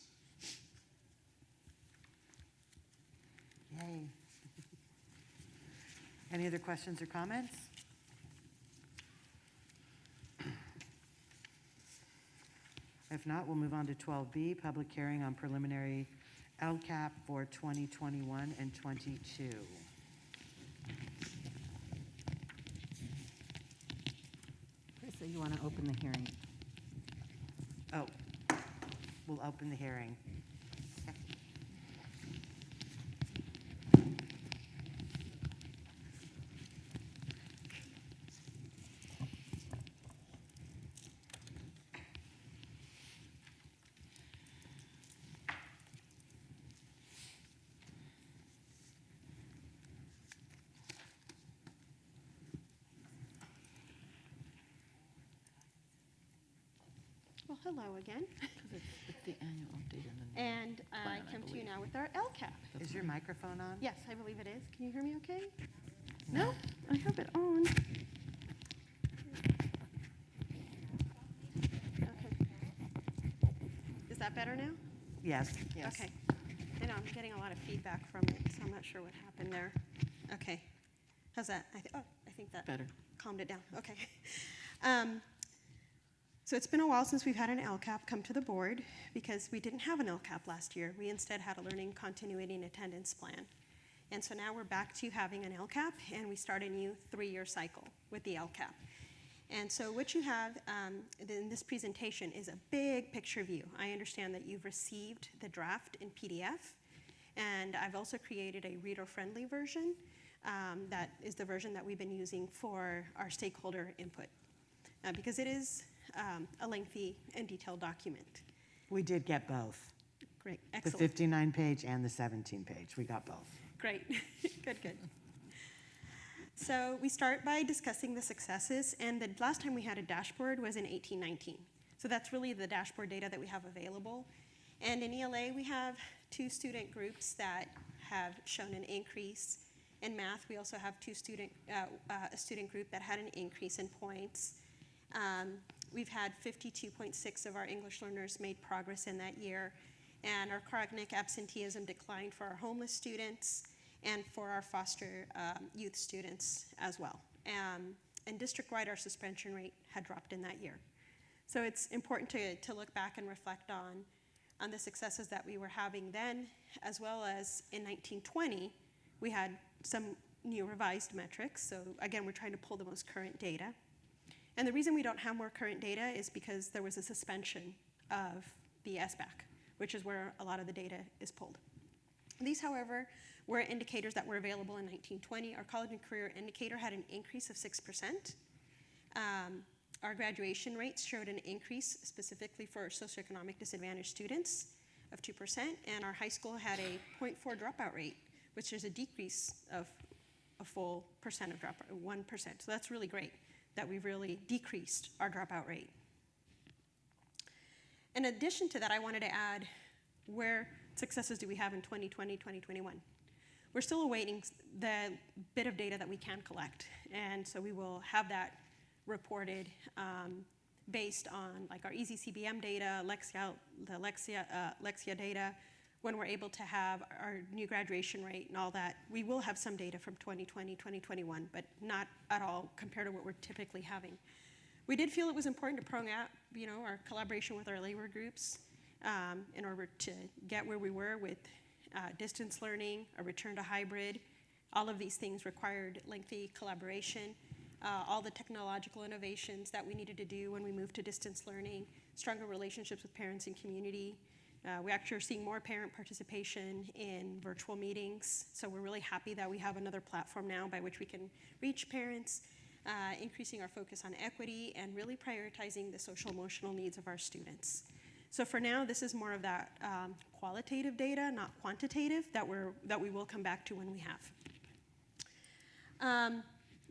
Yay. Any other questions or comments? If not, we'll move on to 12B, public hearing on preliminary LCAP for 2021 and 22. Krista, you want to open the hearing? Oh, we'll open the hearing. Well, hello again. It's the annual update and then. And I Plan, I come to you believe. now with our LCAP. Is your microphone on? Yes, I believe it is. Can you hear me okay? No, I have it on. Okay. Is that better now? Yes, yes. Okay. I know, I'm getting a lot of feedback from it, so I'm not sure what happened there. Okay. How's that? I think that Better. calmed it down. Okay. So it's been a while since we've had an LCAP come to the board because we didn't have an LCAP last year. We instead had a learning continuity and attendance plan. And so now we're back to having an LCAP, and we start a new 3-year cycle with the LCAP. And so what you have in this presentation is a big picture view. I understand that you've received the draft in PDF, and I've also created a reader-friendly version. That is the version that we've been using for our stakeholder input, because it is a lengthy and detailed document. We did get both, Great, the excellent. 59-page and the 17-page. We got both. Great, good. So we start by discussing the successes, and the last time we had a dashboard was in 1819. So that's really the dashboard data that we have available. And in ELA, we have 2 student groups that have shown an increase. In math, we also have a student group that had an increase in points. We've had 52.6 of our English learners made progress in that year, and our chronic absenteeism declined for our homeless students and for our foster youth students as well. And district-wide, our suspension rate had dropped in that year. So it's important to look back and reflect on the successes that we were having then, as well as in 1920, we had some new revised metrics. So again, we're trying to pull the most current data. And the reason we don't have more current data is because there was a suspension of the SBAC, which is where a lot of the data is pulled. These, however, were indicators that were available in 1920. Our college and career indicator had an increase of 6%. Our graduation rates showed an increase specifically for socioeconomic disadvantaged students of 2%, and our high school had a 0.4 dropout rate, which is a decrease of a full percent of dropout, 1%. So that's really great that we've really decreased our dropout rate. In addition to that, I wanted to add where successes do we have in 2020, 2021. We're still awaiting the bit of data that we can collect, and so we will have that reported based on like our EasyCBM data, Lexia data. When we're able to have our new graduation rate and all that, we will have some data from 2020, 2021, but not at all compared to what we're typically having. We did feel it was important to prong out, our collaboration with our labor groups in order to get where we were with distance learning, a return to hybrid. All of these things required lengthy collaboration. All the technological innovations that we needed to do when we moved to distance learning, stronger relationships with parents and community. We actually are seeing more parent participation in virtual meetings, so we're really happy that we have another platform now by which we can reach parents, increasing our focus on equity and really prioritizing the social emotional needs of our students. So for now, this is more of that qualitative data, not quantitative, that we will come back to when we have.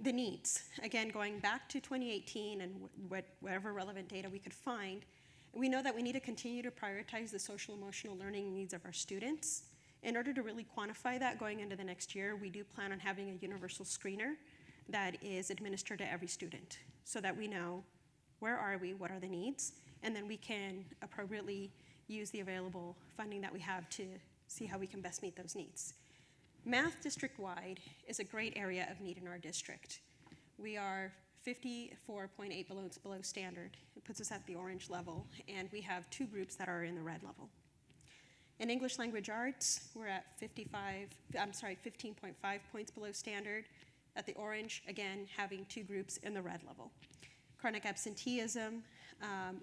The needs, again, going back to 2018 and whatever relevant data we could find, we know that we need to continue to prioritize the social emotional learning needs of our students. In order to really quantify that going into the next year, we do plan on having a universal screener that is administered to every student so that we know where are we, what are the needs, and then we can appropriately use the available funding that we have to see how we can best meet those needs. Math district-wide is a great area of need in our district. We are 54.8 below standard. It puts us at the orange level, and we have 2 groups that are in the red level. In English language arts, we're at 15.5 points below standard. At the orange, again, having 2 groups in the red level. Chronic absenteeism,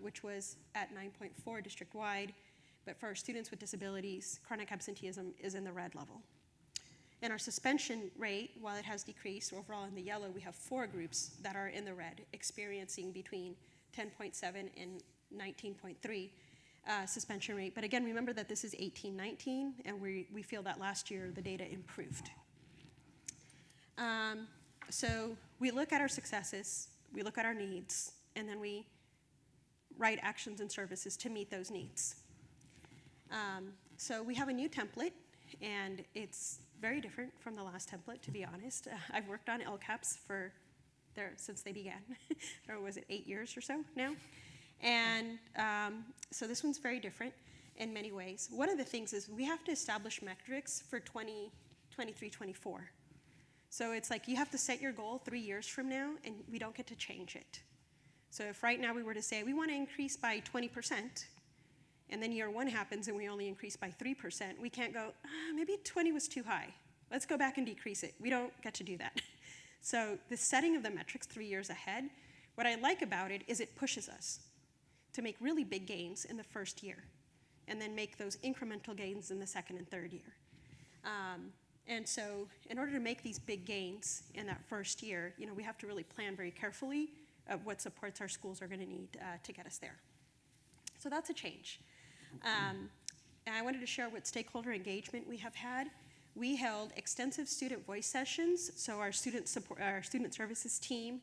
which was at 9.4 district-wide, but for our students with disabilities, chronic absenteeism is in the red level. And our suspension rate, while it has decreased, overall in the yellow, we have 4 groups that are in the red, experiencing between 10.7 and 19.3 suspension rate. But again, remember that this is 18-19, and we feel that last year the data improved. So we look at our successes, we look at our needs, and then we write actions and services to meet those needs. So we have a new template, and it's very different from the last template, to be honest. I've worked on LCAPs since they began, or was it 8 years or so now? And so this one's very different in many ways. One of the things is we have to establish metrics for 2023-24. So it's like you have to set your goal 3 years from now, and we don't get to change it. So if right now we were to say we want to increase by 20%, and then year 1 happens and we only increase by 3%, we can't go, maybe 20 was too high. Let's go back and decrease it. We don't get to do that. So the setting of the metrics 3 years ahead What I like about it is it pushes us to make really big gains in the first year and then make those incremental gains in the second and third year. And so in order to make these big gains in that first year, we have to really plan very carefully of what supports our schools are going to need to get us there. So that's a change. And I wanted to share what stakeholder engagement we have had. We held extensive student voice sessions. So our student services team,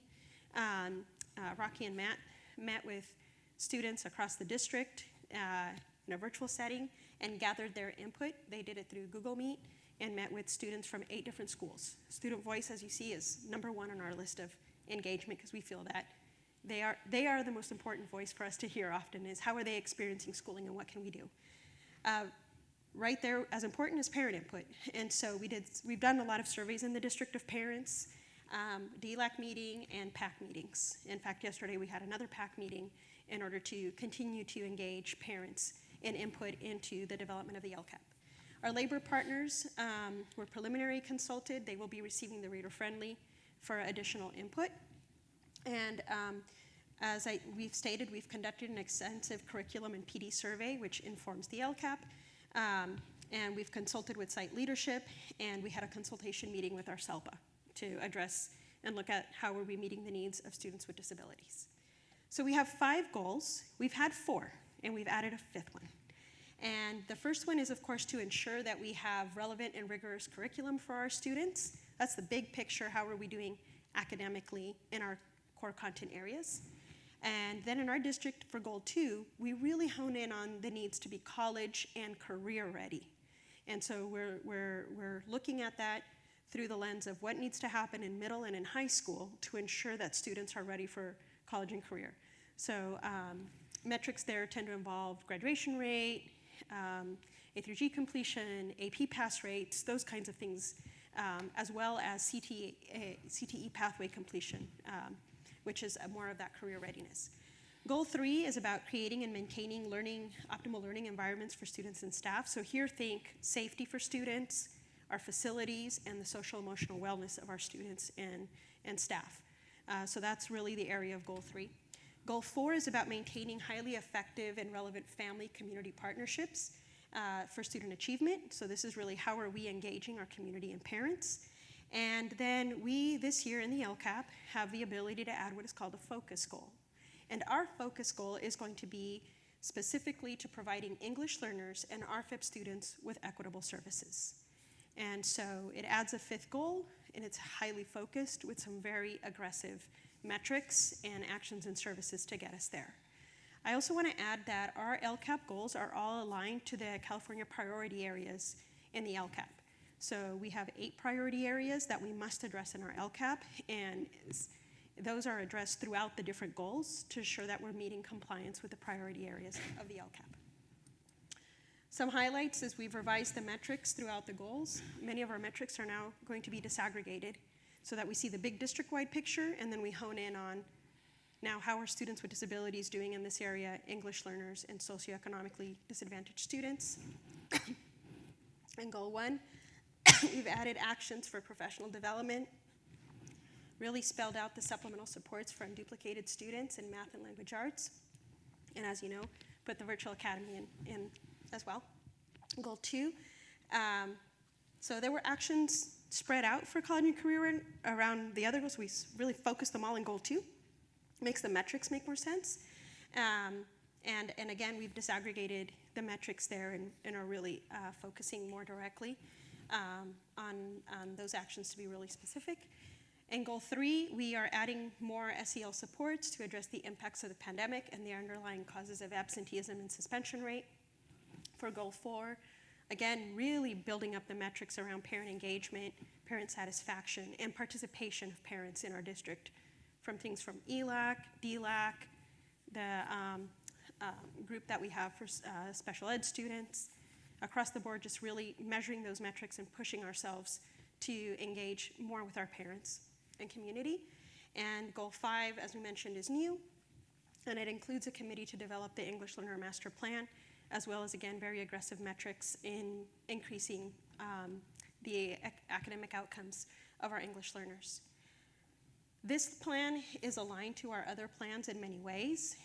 Rocky and Matt, met with students across the district in a virtual setting and gathered their input. They did it through Google Meet and met with students from 8 different schools. Student voice, as you see, is #1 on our list of engagement because we feel that they are the most important voice for us to hear often, is how are they experiencing schooling and what can we do? Right there, as important as parent input. And so we've done a lot of surveys in the district of parents, DLAC meeting and PAC meetings. In fact, yesterday we had another PAC meeting in order to continue to engage parents in input into the development of the LCAP. Our labor partners were preliminary consulted. They will be receiving the reader-friendly for additional input. And as we've stated, we've conducted an extensive curriculum and PD survey, which informs the LCAP. And we've consulted with site leadership, and we had a consultation meeting with our SELPA to address and look at how are we meeting the needs of students with disabilities. So we have 5 goals. We've had 4, and we've added a 5th one. And the first one is, of course, to ensure that we have relevant and rigorous curriculum for our students. That's the big picture. How are we doing academically in our core content areas? And then in our district for goal 2, we really hone in on the needs to be college and career ready. And so we're looking at that through the lens of what needs to happen in middle and in high school to ensure that students are ready for college and career. So metrics there tend to involve graduation rate, A through G completion, AP pass rates, those kinds of things, as well as CTE pathway completion, which is more of that career readiness. Goal 3 is about creating and maintaining optimal learning environments for students and staff. So here think safety for students, our facilities, and the social emotional wellness of our students and staff. So that's really the area of goal 3. Goal 4 is about maintaining highly effective and relevant family community partnerships for student achievement. So this is really how are we engaging our community and parents. And then we, this year in the LCAP, have the ability to add what is called a focus goal. And our focus goal is going to be specifically to providing English learners and RFIP students with equitable services. And so it adds a 5th goal, and it's highly focused with some very aggressive metrics and actions and services to get us there. I also want to add that our LCAP goals are all aligned to the California priority areas in the LCAP. So we have 8 priority areas that we must address in our LCAP, and those are addressed throughout the different goals to ensure that we're meeting compliance with the priority areas of the LCAP. Some highlights is we've revised the metrics throughout the goals. Many of our metrics are now going to be disaggregated so that we see the big district-wide picture, and then we hone in on now how are students with disabilities doing in this area, English learners and socioeconomically disadvantaged students. In goal 1, we've added actions for professional development, really spelled out the supplemental supports for unduplicated students in math and language arts, and as you know, put the virtual academy in as well. Goal 2, so there were actions spread out for college and career around the other goals. We really focused them all in goal 2. Makes the metrics make more sense. And again, we've disaggregated the metrics there and are really focusing more directly on those actions to be really specific. In goal 3, we are adding more SEL supports to address the impacts of the pandemic and the underlying causes of absenteeism and suspension rate. For goal 4, again, really building up the metrics around parent engagement, parent satisfaction, and participation of parents in our district, from things from ELAC, DLAC, the group that we have for special ed students, across the board, just really measuring those metrics and pushing ourselves to engage more with our parents and community. And goal 5, as we mentioned, is new, and it includes a committee to develop the English Learner Master Plan, as well as, again, very aggressive metrics in increasing the academic outcomes of our English learners. This plan is aligned to our other plans in many ways.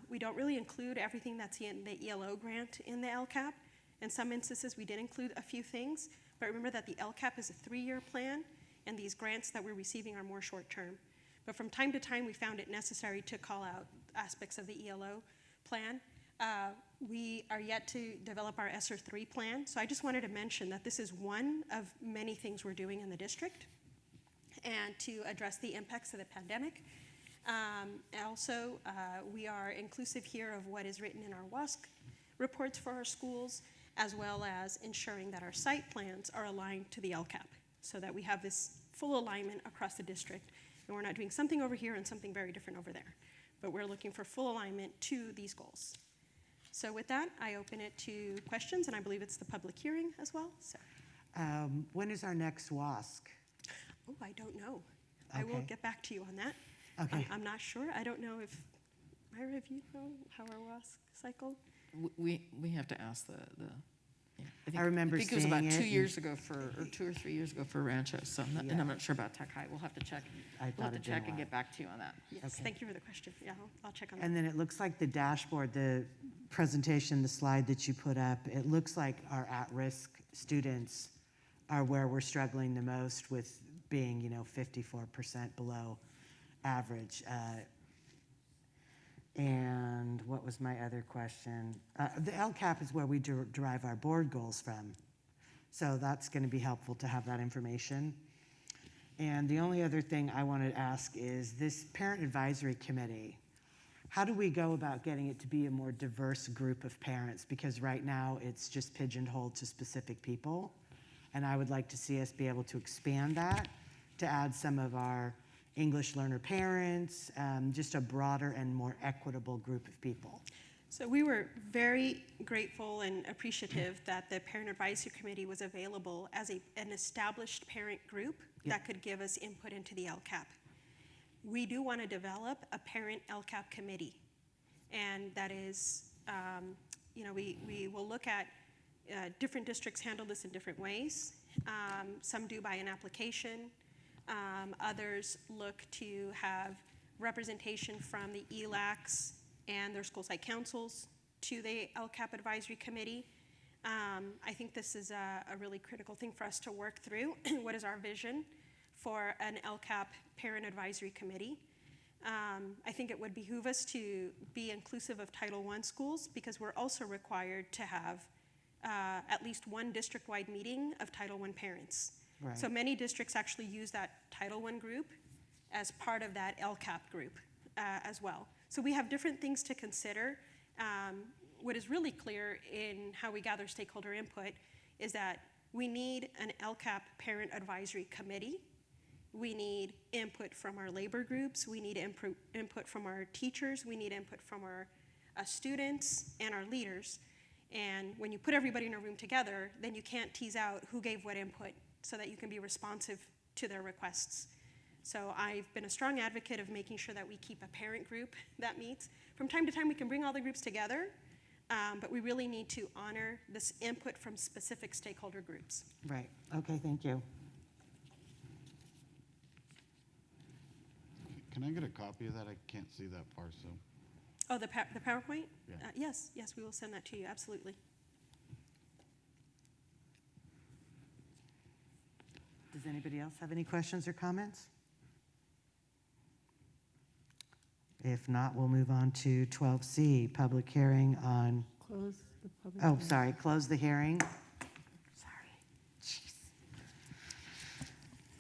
We don't really include everything that's in the ELO grant in the LCAP. In some instances, we did include a few things, but remember that the LCAP is a 3-year plan, and these grants that we're receiving are more short-term. But from time to time, we found it necessary to call out aspects of the ELO plan. We are yet to develop our ESSER 3 plan, so I just wanted to mention that this is one of many things we're doing in the district and to address the impacts of the pandemic. Also, we are inclusive here of what is written in our WASC reports for our schools, as well as ensuring that our site plans are aligned to the LCAP, so that we have this full alignment across the district, and we're not doing something over here and something very different over there, but we're looking for full alignment to these goals. So with that, I open it to questions, and I believe it's the public hearing as well, so. When is our next WASC? Oh, I don't know. I will Okay. get back to you on that. Okay. I'm not sure. I don't know if, Myra, if you know how our WASC cycle? We have to ask the yeah. I remember I think it was about seeing it 2 and- years ago or 2 or 3 years ago for Rancho, so I'm not, and Yeah. I'm not sure about Tech High. We'll have to check. I We'll thought have to it'd been a check and while. get back to you on that. Yes, Okay. thank you for the question. Yeah, I'll check on that. And then it looks like the dashboard, the presentation, the slide that you put up, it looks like our at-risk students are where we're struggling the most with being, 54% below average. And what was my other question? The LCAP is where we derive our board goals from. So that's going to be helpful to have that information. And the only other thing I wanted to ask is this parent advisory committee. How do we go about getting it to be a more diverse group of parents? Because right now it's just pigeonholed to specific people. And I would like to see us be able to expand that to add some of our English learner parents, just a broader and more equitable group of people. So we were very grateful and appreciative that the Parent Advisory Committee was available as an established parent group that could give us input into the LCAP. We do want to develop a parent LCAP committee, and that is, we will look at different districts handle this in different ways. Some do by an application. Others look to have representation from the ELACs and their school site councils to the LCAP Advisory Committee. I think this is a really critical thing for us to work through. What is our vision for an LCAP Parent Advisory Committee? I think it would behoove us to be inclusive of Title I schools, because we're also required to have at least one district-wide meeting of Title I parents. Right. So many districts actually use that Title I group as part of that LCAP group as well. So we have different things to consider. What is really clear in how we gather stakeholder input is that we need an LCAP Parent Advisory Committee. We need input from our labor groups. We need input from our teachers. We need input from our students and our leaders. And when you put everybody in a room together, then you can't tease out who gave what input so that you can be responsive to their requests. So I've been a strong advocate of making sure that we keep a parent group that meets. From time to time, we can bring all the groups together, but we really need to honor this input from specific stakeholder groups. Right, okay, thank you. Can I get a copy of that? I can't see that far, so. Oh, the PowerPoint? Yeah. Yes, we will send that to you, absolutely. Does anybody else have any questions or comments? If not, we'll move on to 12C, public hearing on, Close the public oh, hearing. sorry, close the hearing. Sorry, jeez.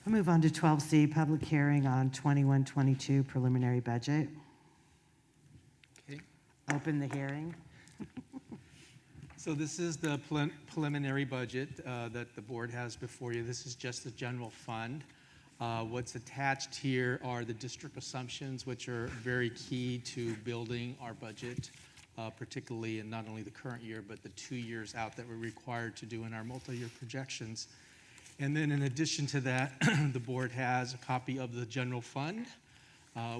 We'll move on to 12C, public hearing on 21-22 preliminary budget. Okay. Open the hearing. So this is the preliminary budget that the board has before you. This is just the general fund. What's attached here are the district assumptions, which are very key to building our budget, particularly in not only the current year, but the 2 years out that we're required to do in our multi-year projections. And then in addition to that, the board has a copy of the general fund,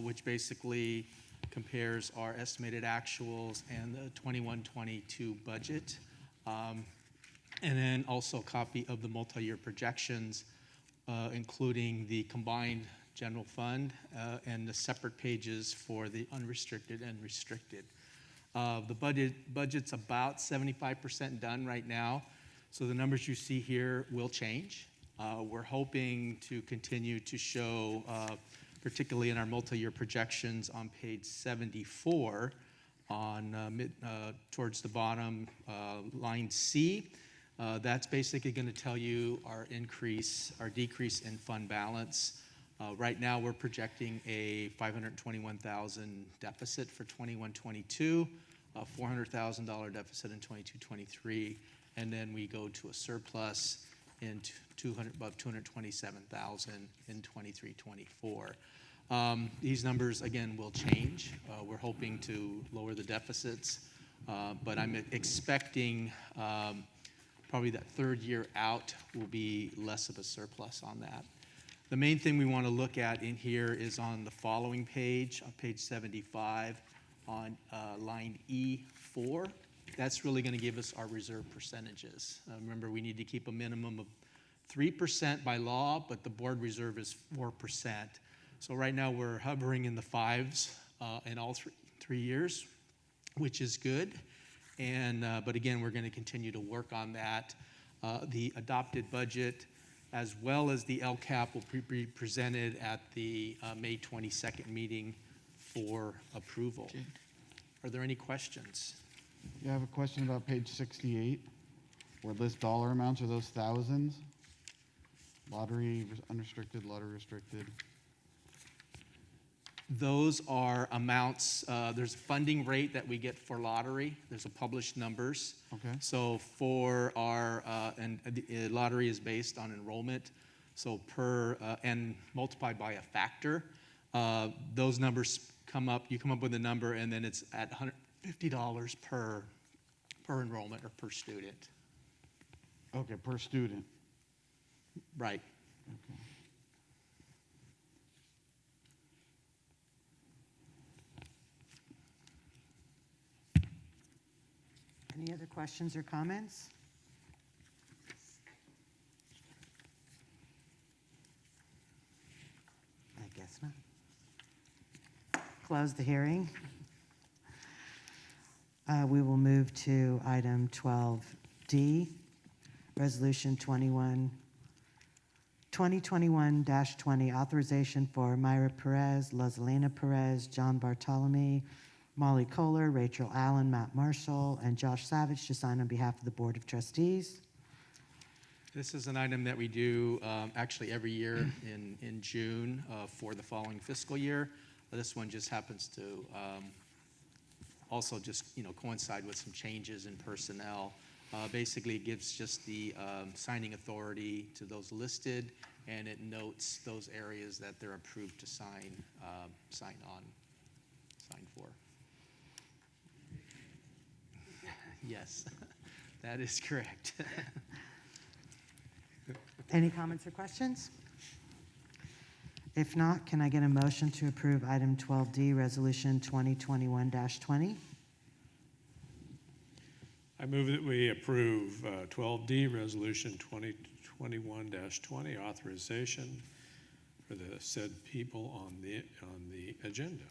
which basically compares our estimated actuals and the 21-22 budget. And then also a copy of the multi-year projections, including the combined general fund, and the separate pages for the unrestricted and restricted. The budget's about 75% done right now, so the numbers you see here will change. We're hoping to continue to show, particularly in our multi-year projections on page 74, towards the bottom, line C. That's basically going to tell you our decrease in fund balance. Right now, we're projecting a $521,000 deficit for 21-22, a $400,000 deficit in 22-23, and then we go to a surplus in above $227,000 in 23-24. These numbers, again, will change. We're hoping to lower the deficits, but I'm expecting probably that third year out will be less of a surplus on that. The main thing we want to look at in here is on the following page, on page 75, on line E4. That's really going to give us our reserve percentages. Remember, we need to keep a minimum of 3% by law, but the board reserve is 4%. So right now we're hovering in the 5s in all three years, which is good. But again, we're going to continue to work on that. The adopted budget, as well as the LCAP, will be presented at the May 22nd meeting for approval. Are there any questions? Yeah, I have a question about page 68, where it lists dollar amounts. Are those thousands? Lottery unrestricted, lottery restricted. Those are amounts, there's a funding rate that we get for lottery. There's a published numbers. Okay. So for our, and the lottery is based on enrollment, so and multiplied by a factor, those numbers come up, you come up with a number, and then it's at $150 per enrollment or per student. Okay, per student. Right. Okay. Any other questions or comments? I guess not. Close the hearing. We will move to item 12D, Resolution 2021-20, authorization for Myra Perez, Lozalina Perez, John Bartolome, Molly Kohler, Rachel Allen, Matt Marshall, and Josh Savage to sign on behalf of the Board of Trustees. This is an item that we do actually every year in June for the following fiscal year. This one just happens to also just coincide with some changes in personnel. Basically, it gives just the signing authority to those listed, and it notes those areas that they're approved to sign for. Yes, that is correct. Any comments or questions? If not, can I get a motion to approve item 12D, Resolution 2021-20? I move that we approve 12D, Resolution 2021-20, authorization for the said people on the agenda.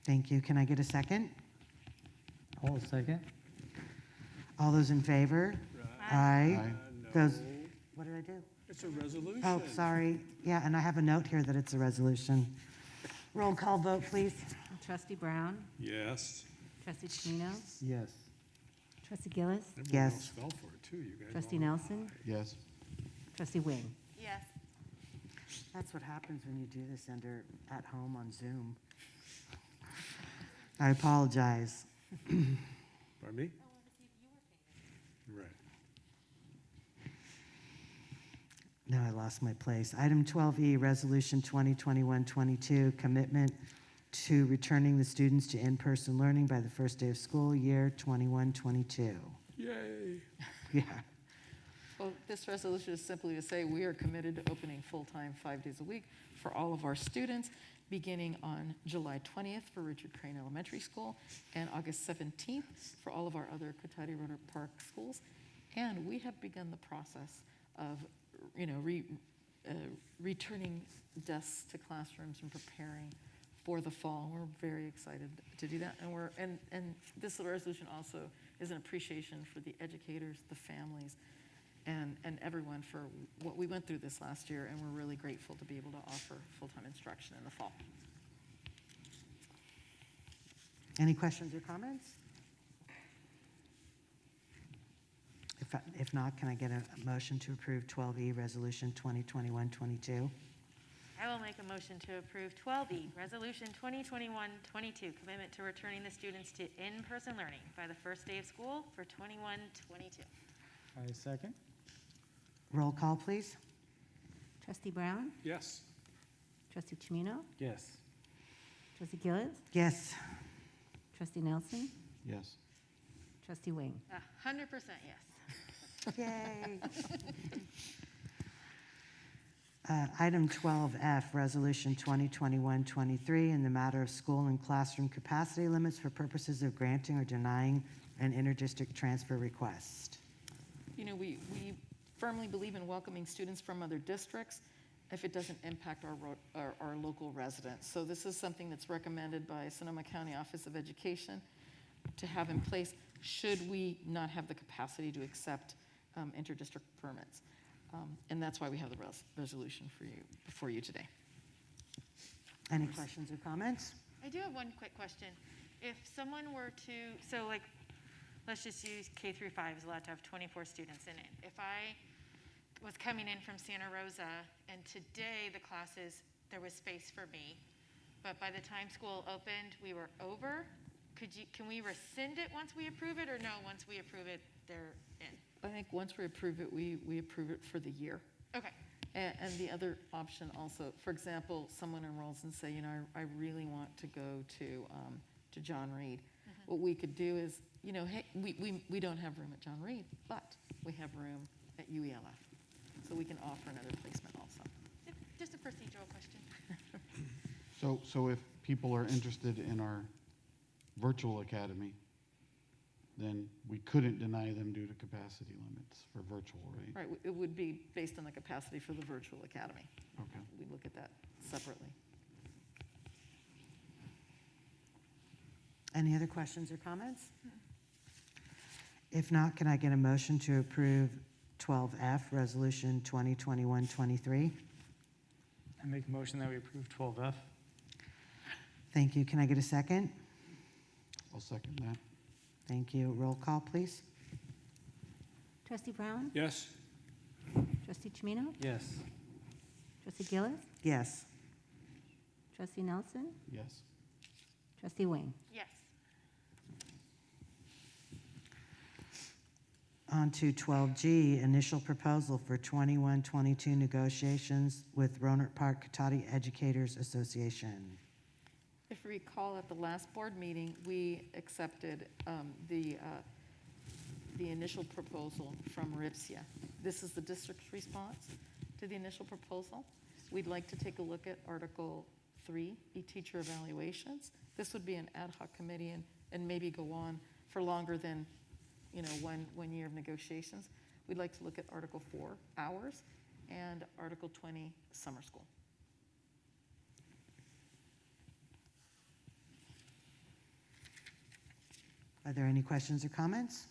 Thank you. Can I get a second? I'll second. All those in favor? Aye. Those, what did I do? It's a resolution. Oh, sorry. Yeah, and I have a note here that it's a resolution. Roll call vote, please. Trustee Brown? Yes. Trustee Chino? Yes. Trustee Gillis? Everyone Yes. else fell for it, too. You guys Trustee all- Nelson? Yes. Trustee Wing? Yes. That's what happens when you do this at home on Zoom. I apologize. Pardon me? Right. Now I lost my place. Item 12E, Resolution 2021-22, commitment to returning the students to in-person learning by the first day of school year 21-22. Yay. Yeah. Well, this resolution is simply to say we are committed to opening full-time 5 days a week for all of our students, beginning on July 20th for Richard Crane Elementary School and August 17th for all of our other Cotati Roder Park schools. And we have begun the process of, returning desks to classrooms and preparing for the fall. We're very excited to do that. And this resolution also is an appreciation for the educators, the families, and everyone for what we went through this last year, and we're really grateful to be able to offer full-time instruction in the fall. Any questions or comments? If not, can I get a motion to approve 12E Resolution 2021-22? I will make a motion to approve 12E, Resolution 2021-22, commitment to returning the students to in-person learning by the first day of school for 21-22. I second. Roll call, please. Trustee Brown? Yes. Trustee Chimino? Yes. Trustee Gillis? Yes. Trustee Nelson? Yes. Trustee Wing? 100% yes. Yay. Item 12F, Resolution 2021-23, in the matter of school and classroom capacity limits for purposes of granting or denying an interdistrict transfer request. You know, we firmly believe in welcoming students from other districts if it doesn't impact our local residents. So this is something that's recommended by Sonoma County Office of Education to have in place should we not have the capacity to accept interdistrict permits. And that's why we have the resolution before you today. Any questions or comments? I do have one quick question. If someone were to, so like, let's just use K through 5 is allowed to have 24 students in it. If I was coming in from Santa Rosa and today the classes, there was space for me, but by the time school opened, we were over, can we rescind it once we approve it, or no, once we approve it, they're in? I think once we approve it, we approve it for the year. Okay. And the other option also, for example, someone enrolls and say, you know, I really want to go to John Reed. What we could do is, you know, hey, we don't have room at John Reed, but we have room at UELF. So we can offer another placement also. Just a procedural question. So if people are interested in our virtual academy, then we couldn't deny them due to capacity limits for virtual, right? Right, it would be based on the capacity for the virtual academy. Okay. We look at that separately. Any other questions or comments? If not, can I get a motion to approve 12F, Resolution 2021-23? I make a motion that we approve 12F. Thank you. Can I get a second? I'll second that. Thank you. Roll call, please. Trustee Brown? Yes. Trustee Chimino? Yes. Trustee Gillis? Yes. Trustee Nelson? Yes. Trustee Wing? Yes. On to 12G, initial proposal for 21-22 negotiations with Rohnert Park Cotati Educators Association. If you recall, at the last board meeting, we accepted the initial proposal from RIPSIA. This is the district's response to the initial proposal. We'd like to take a look at Article 3, e-teacher evaluations. This would be an ad hoc committee and maybe go on for longer than, you know, one year of negotiations. We'd like to look at Article 4, hours, and Article 20, summer school. Are there any questions or comments?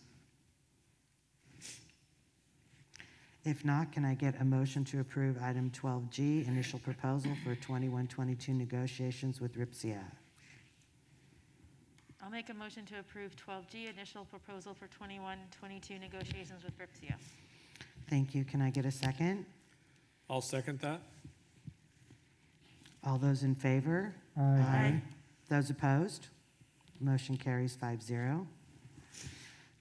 If not, can I get a motion to approve item 12G, initial proposal for 21-22 negotiations with RIPSIA? I'll make a motion to approve 12G, initial proposal for 21-22 negotiations with RIPSIA. Thank you. Can I get a second? I'll second that. All those in favor? Aye. Those opposed? Motion carries 5-0.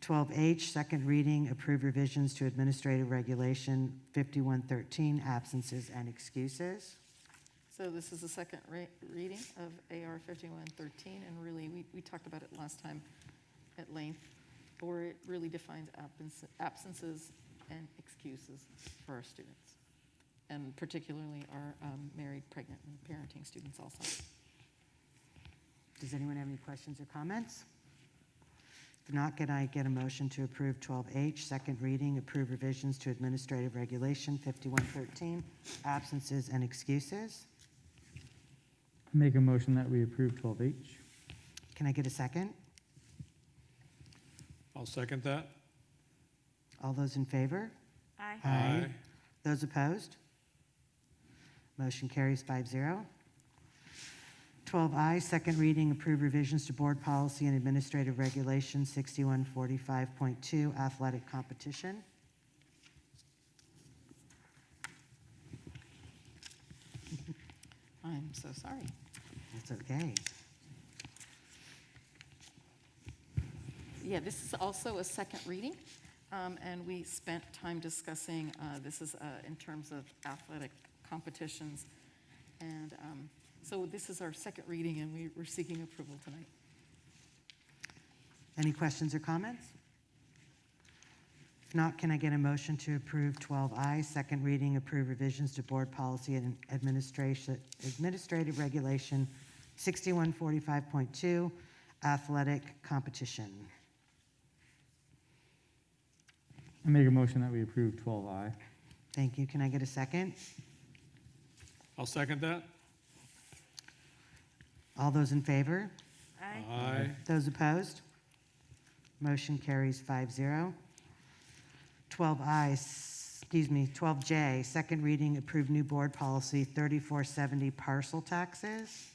12H, second reading, approve revisions to Administrative Regulation 5113, absences and excuses. So this is the second reading of AR 5113, and really, we talked about it last time at length, where it really defines absences and excuses for our students, and particularly our married, pregnant, and parenting students also. Does anyone have any questions or comments? If not, can I get a motion to approve 12H, second reading, approve revisions to Administrative Regulation 5113, absences and excuses? Make a motion that we approve 12H. Can I get a second? I'll second that. All those in favor? Aye. Aye. Those opposed? Motion carries 5-0. 12I, second reading, approve revisions to Board Policy and Administrative Regulation 6145.2, athletic competition. I'm so sorry. That's okay. Yeah, this is also a second reading, and we spent time discussing, this is in terms of athletic competitions. And so this is our second reading, and we're seeking approval tonight. Any questions or comments? If not, can I get a motion to approve 12I, second reading, approve revisions to Board Policy and Administrative Regulation 6145.2, athletic competition? I make a motion that we approve 12I. Thank you. Can I get a second? I'll second that. All those in favor? Aye. Aye. Those opposed? Motion carries 5-0. 12J, second reading, approve new board policy 3470, parcel taxes.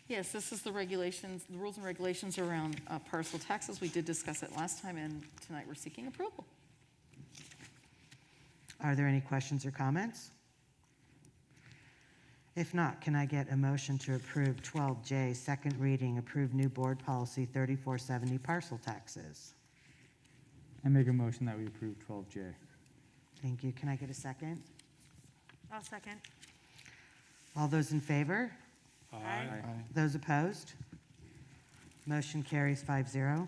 Yes, this is the regulations, the rules and regulations around parcel taxes. We did discuss it last time, and tonight we're seeking approval. Are there any questions or comments? If not, can I get a motion to approve 12J, second reading, approve new board policy 3470, parcel taxes? I make a motion that we approve 12J. Thank you. Can I get a second? I'll second. All those in favor? Aye. Those opposed? Motion carries 5-0.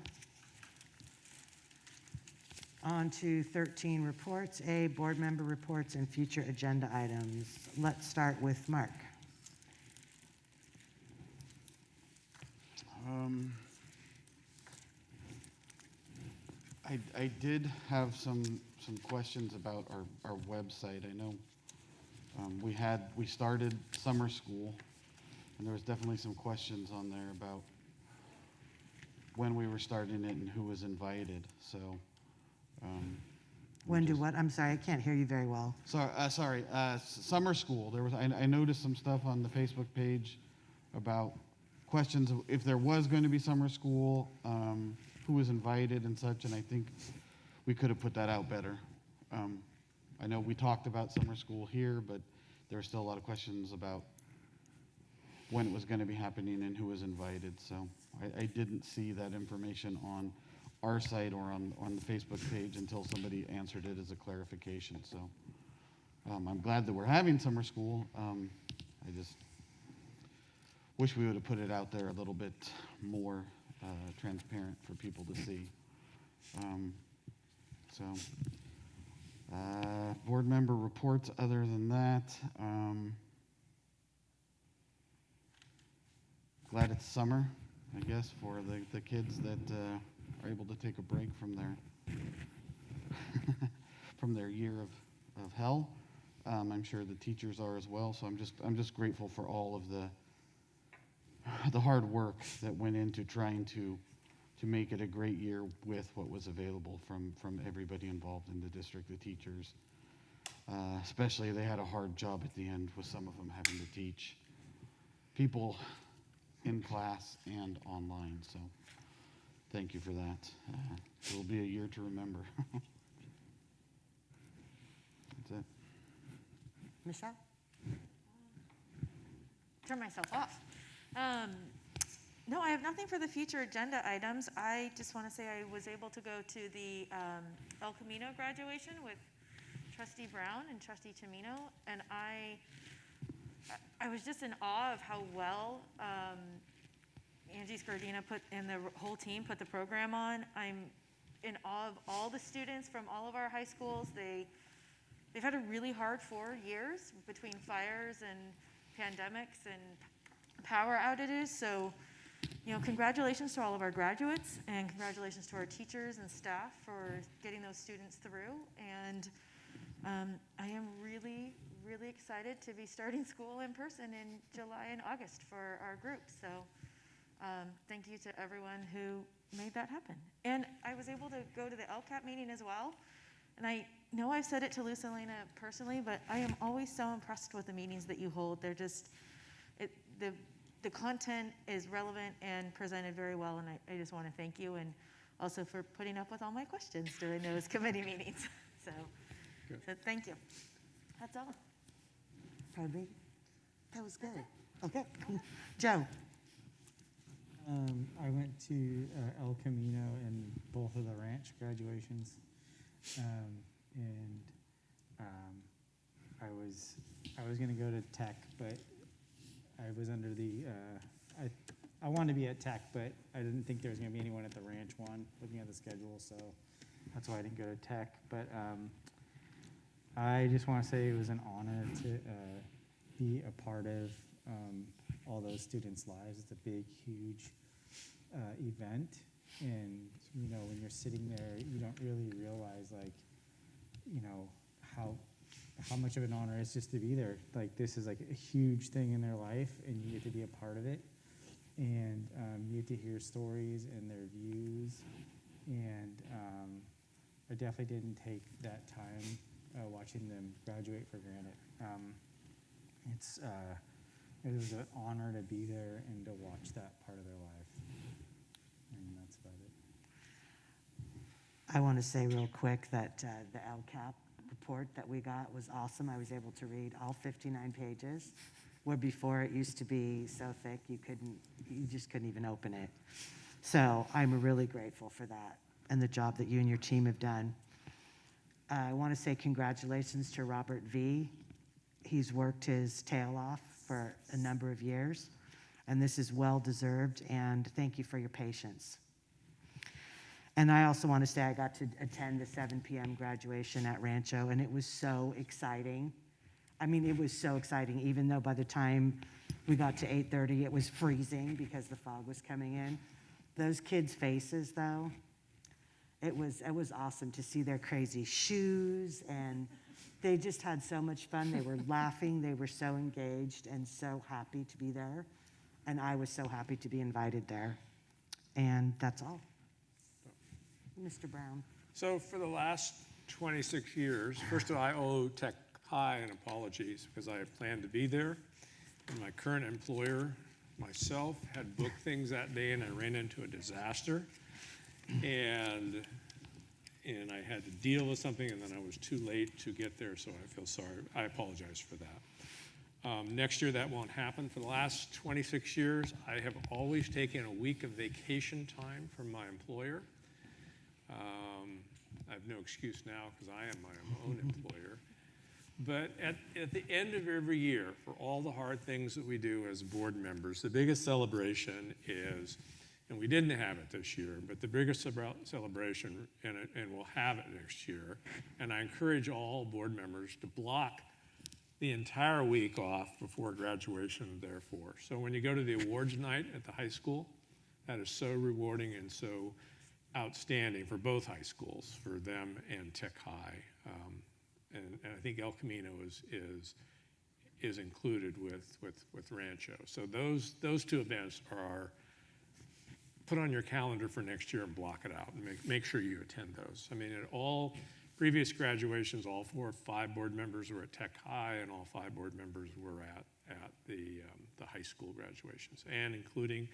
On to 13 reports. A, board member reports and future agenda items. Let's start with Mark. I did have some questions about our website. I know we started summer school, and there was definitely some questions on there about when we were starting it and who was invited, so. When do what? I'm sorry, I can't hear you very well. Sorry, summer school, I noticed some stuff on the Facebook page about questions of if there was going to be summer school, who was invited and such, and I think we could have put that out better. I know we talked about summer school here, but there were still a lot of questions about when it was going to be happening and who was invited, so I didn't see that information on our site or on the Facebook page until somebody answered it as a clarification, so I'm glad that we're having summer school. I just wish we would have put it out there a little bit more transparent for people to see. Board member reports other than that. Glad it's summer, I guess, for the kids that are able to take a break from their year of hell. I'm sure the teachers are as well, so I'm just grateful for all of the hard work that went into trying to make it a great year with what was available from everybody involved in the district, the teachers. Especially they had a hard job at the end with some of them having to teach people in class and online, so thank you for that. It'll be a year to remember. That's it. Michelle? Turn myself off. No, I have nothing for the future agenda items. I just want to say I was able to go to the El Camino graduation with Trustee Brown and Trustee Chimino, and I was just in awe of how well Angie Scardina and the whole team put the program on. I'm in awe of all the students from all of our high schools. They've had a really hard 4 years between fires and pandemics and power outages, so congratulations to all of our graduates, and congratulations to our teachers and staff for getting those students through. And I am really, really excited to be starting school in person in July and August for our group. So thank you to everyone who made that happen. And I was able to go to the LCAP meeting as well. And I know I've said it to Lucelena personally, but I am always so impressed with the meetings that you hold. They're just, the content is relevant and presented very well, and I just want to thank you, and also for putting up with all my questions during those committee meetings. So thank you. That's all. Pardon me? That was good. Okay. Joe? I went to El Camino and both of the ranch graduations, and I was going to go to Tech, but I was under the I wanted to be at Tech, but I didn't think there was going to be anyone at the ranch one. Looking at the schedule, so that's why I didn't go to Tech. But I just want to say it was an honor to be a part of all those students' lives. It's a big, huge event, and when you're sitting there, you don't really realize how much of an honor it is just to be there. Like, this is like a huge thing in their life, and you get to be a part of it, and you get to hear stories and their views, and I definitely didn't take that time watching them graduate for granted. It was an honor to be there and to watch that part of their life. And that's about it. I want to say real quick that the LCAP report that we got was awesome. I was able to read all 59 pages, where before it used to be so thick you just couldn't even open it. So I'm really grateful for that and the job that you and your team have done. I want to say congratulations to Robert V. He's worked his tail off for a number of years, and this is well-deserved, and thank you for your patience. And I also want to say I got to attend the 7 p.m. graduation at Rancho, and it was so exciting. I mean, it was so exciting, even though by the time we got to 8:30, it was freezing because the fog was coming in. Those kids' faces, though, it was awesome to see their crazy shoes, and they just had so much fun. They were laughing. They were so engaged and so happy to be there. And I was so happy to be invited there. And that's all. Mr. Brown. So for the last 26 years, first of all, I owe Tech High an apologies because I had planned to be there. And my current employer, myself, had booked things that day, and I ran into a disaster. And I had to deal with something, and then I was too late to get there, so I feel sorry. I apologize for that. Next year, that won't happen. For the last 26 years, I have always taken a week of vacation time from my employer. I have no excuse now because I am my own employer. But at the end of every year, for all the hard things that we do as board members, the biggest celebration is, and we didn't have it this year, but the biggest celebration, and we'll have it next year, and I encourage all board members to block the entire week off before graduation, therefore. So when you go to the awards night at the high school, that is so rewarding and so outstanding for both high schools, for them and Tech High. And I think El Camino is included with Rancho. So those two events are put on your calendar for next year and block it out and make sure you attend those. I mean, at all previous graduations, all 4 or 5 board members were at Tech High, and all 5 board members were at the high school graduations, and including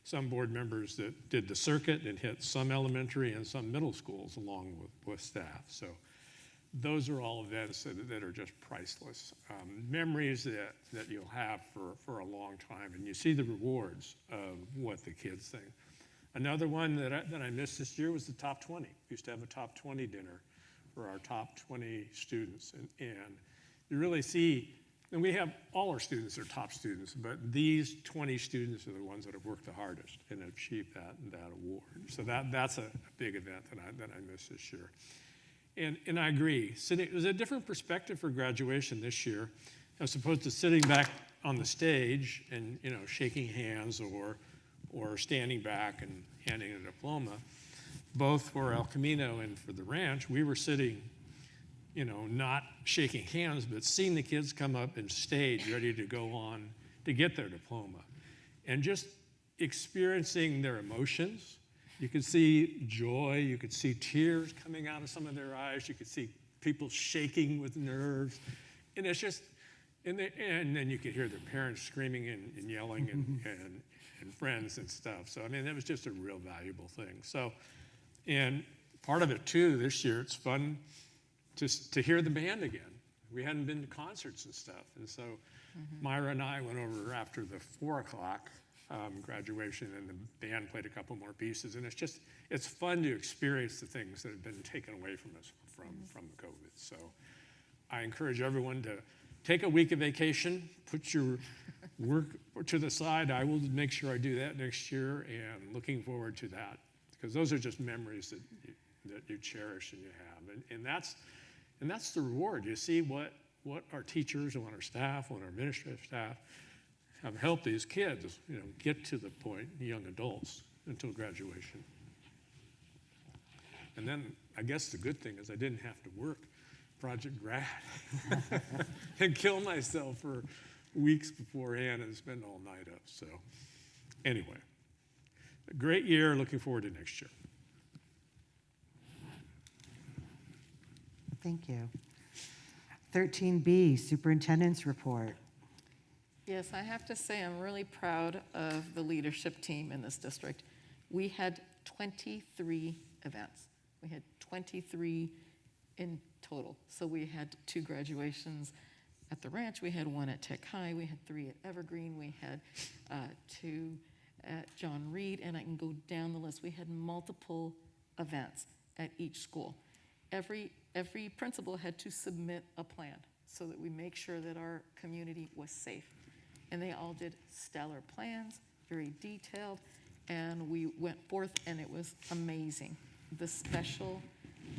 some board members that did the circuit and hit some elementary and some middle schools along with staff. So those are all events that are just priceless. Memories that you'll have for a long time, and you see the rewards of what the kids think. Another one that I missed this year was the top 20. We used to have a top 20 dinner for our top 20 students, and you really see, and we have all our students are top students, but these 20 students are the ones that have worked the hardest and have achieved that award. So that's a big event that I missed this year. And I agree. It was a different perspective for graduation this year, as opposed to sitting back on the stage and shaking hands or or standing back and handing a diploma. Both for El Camino and for the ranch, we were sitting, not shaking hands, but seeing the kids come up and stage ready to go on to get their diploma. And just experiencing their emotions. You could see joy, you could see tears coming out of some of their eyes, you could see people shaking with nerves. And it's just, and then you could hear their parents screaming and yelling and friends and stuff. So, I mean, that was just a real valuable thing. So, and part of it too, this year, it's fun to hear the band again. We hadn't been to concerts and stuff. And so Myra and I went over after the 4 o'clock graduation, and the band played a couple more pieces. And it's fun to experience the things that have been taken away from us from the COVID. So I encourage everyone to take a week of vacation, put your work to the side. I will make sure I do that next year, and looking forward to that, because those are just memories that you cherish and you have. And that's the reward. You see what our teachers and what our staff, what our administrative staff have helped these kids, get to the point, young adults, until graduation. And then I guess the good thing is I didn't have to work Project Grad and kill myself for weeks beforehand and spend all night up. So anyway, a great year. Looking forward to next year. Thank you. 13B, Superintendent's Report. Yes, I have to say I'm really proud of the leadership team in this district. We had 23 events. We had 23 in total. So we had 2 graduations at the ranch, we had 1 at Tech High, we had 3 at Evergreen, we had 2 at John Reed, and I can go down the list. We had multiple events at each school. Every principal had to submit a plan so that we make sure that our community was safe. And they all did stellar plans, very detailed, and we went forth, and it was amazing. The special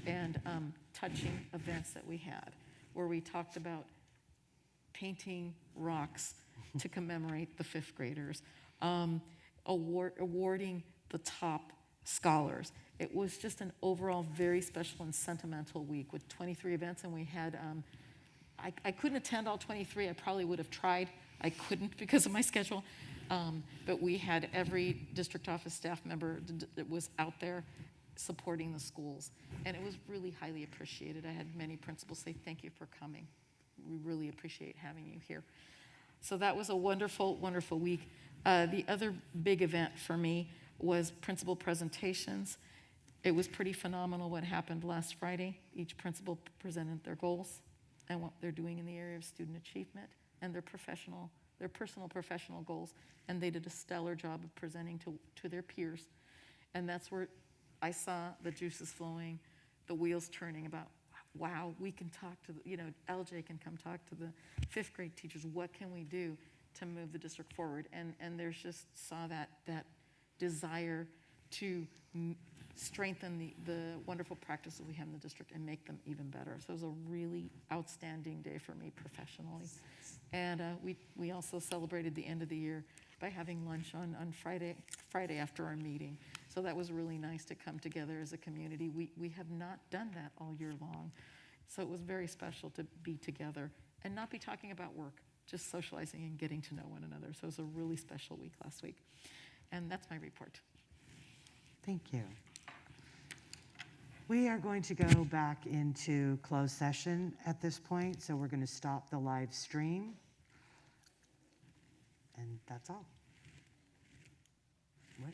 and touching events that we had, where we talked about painting rocks to commemorate the 5th graders, awarding the top scholars. It was just an overall very special and sentimental week with 23 events, and we had, I couldn't attend all 23. I probably would have tried. I couldn't because of my schedule. But we had every district office staff member that was out there supporting the schools. And it was really highly appreciated. I had many principals say, thank you for coming. We really appreciate having you here. So that was a wonderful, wonderful week. The other big event for me was principal presentations. It was pretty phenomenal what happened last Friday. Each principal presented their goals and what they're doing in the area of student achievement and their personal professional goals. And they did a stellar job of presenting to their peers. And that's where I saw the juices flowing, the wheels turning about, wow, we can talk to, LJ can come talk to the 5th grade teachers. What can we do to move the district forward? And there's just saw that desire to strengthen the wonderful practices we have in the district and make them even better. So it was a really outstanding day for me professionally. And we also celebrated the end of the year by having lunch on Friday after our meeting. So that was really nice to come together as a community. We have not done that all year long. So it was very special to be together and not be talking about work, just socializing and getting to know one another. So it was a really special week last week. And that's my report. Thank you. We are going to go back into closed session at this point, so we're going to stop the live stream. And that's all. What?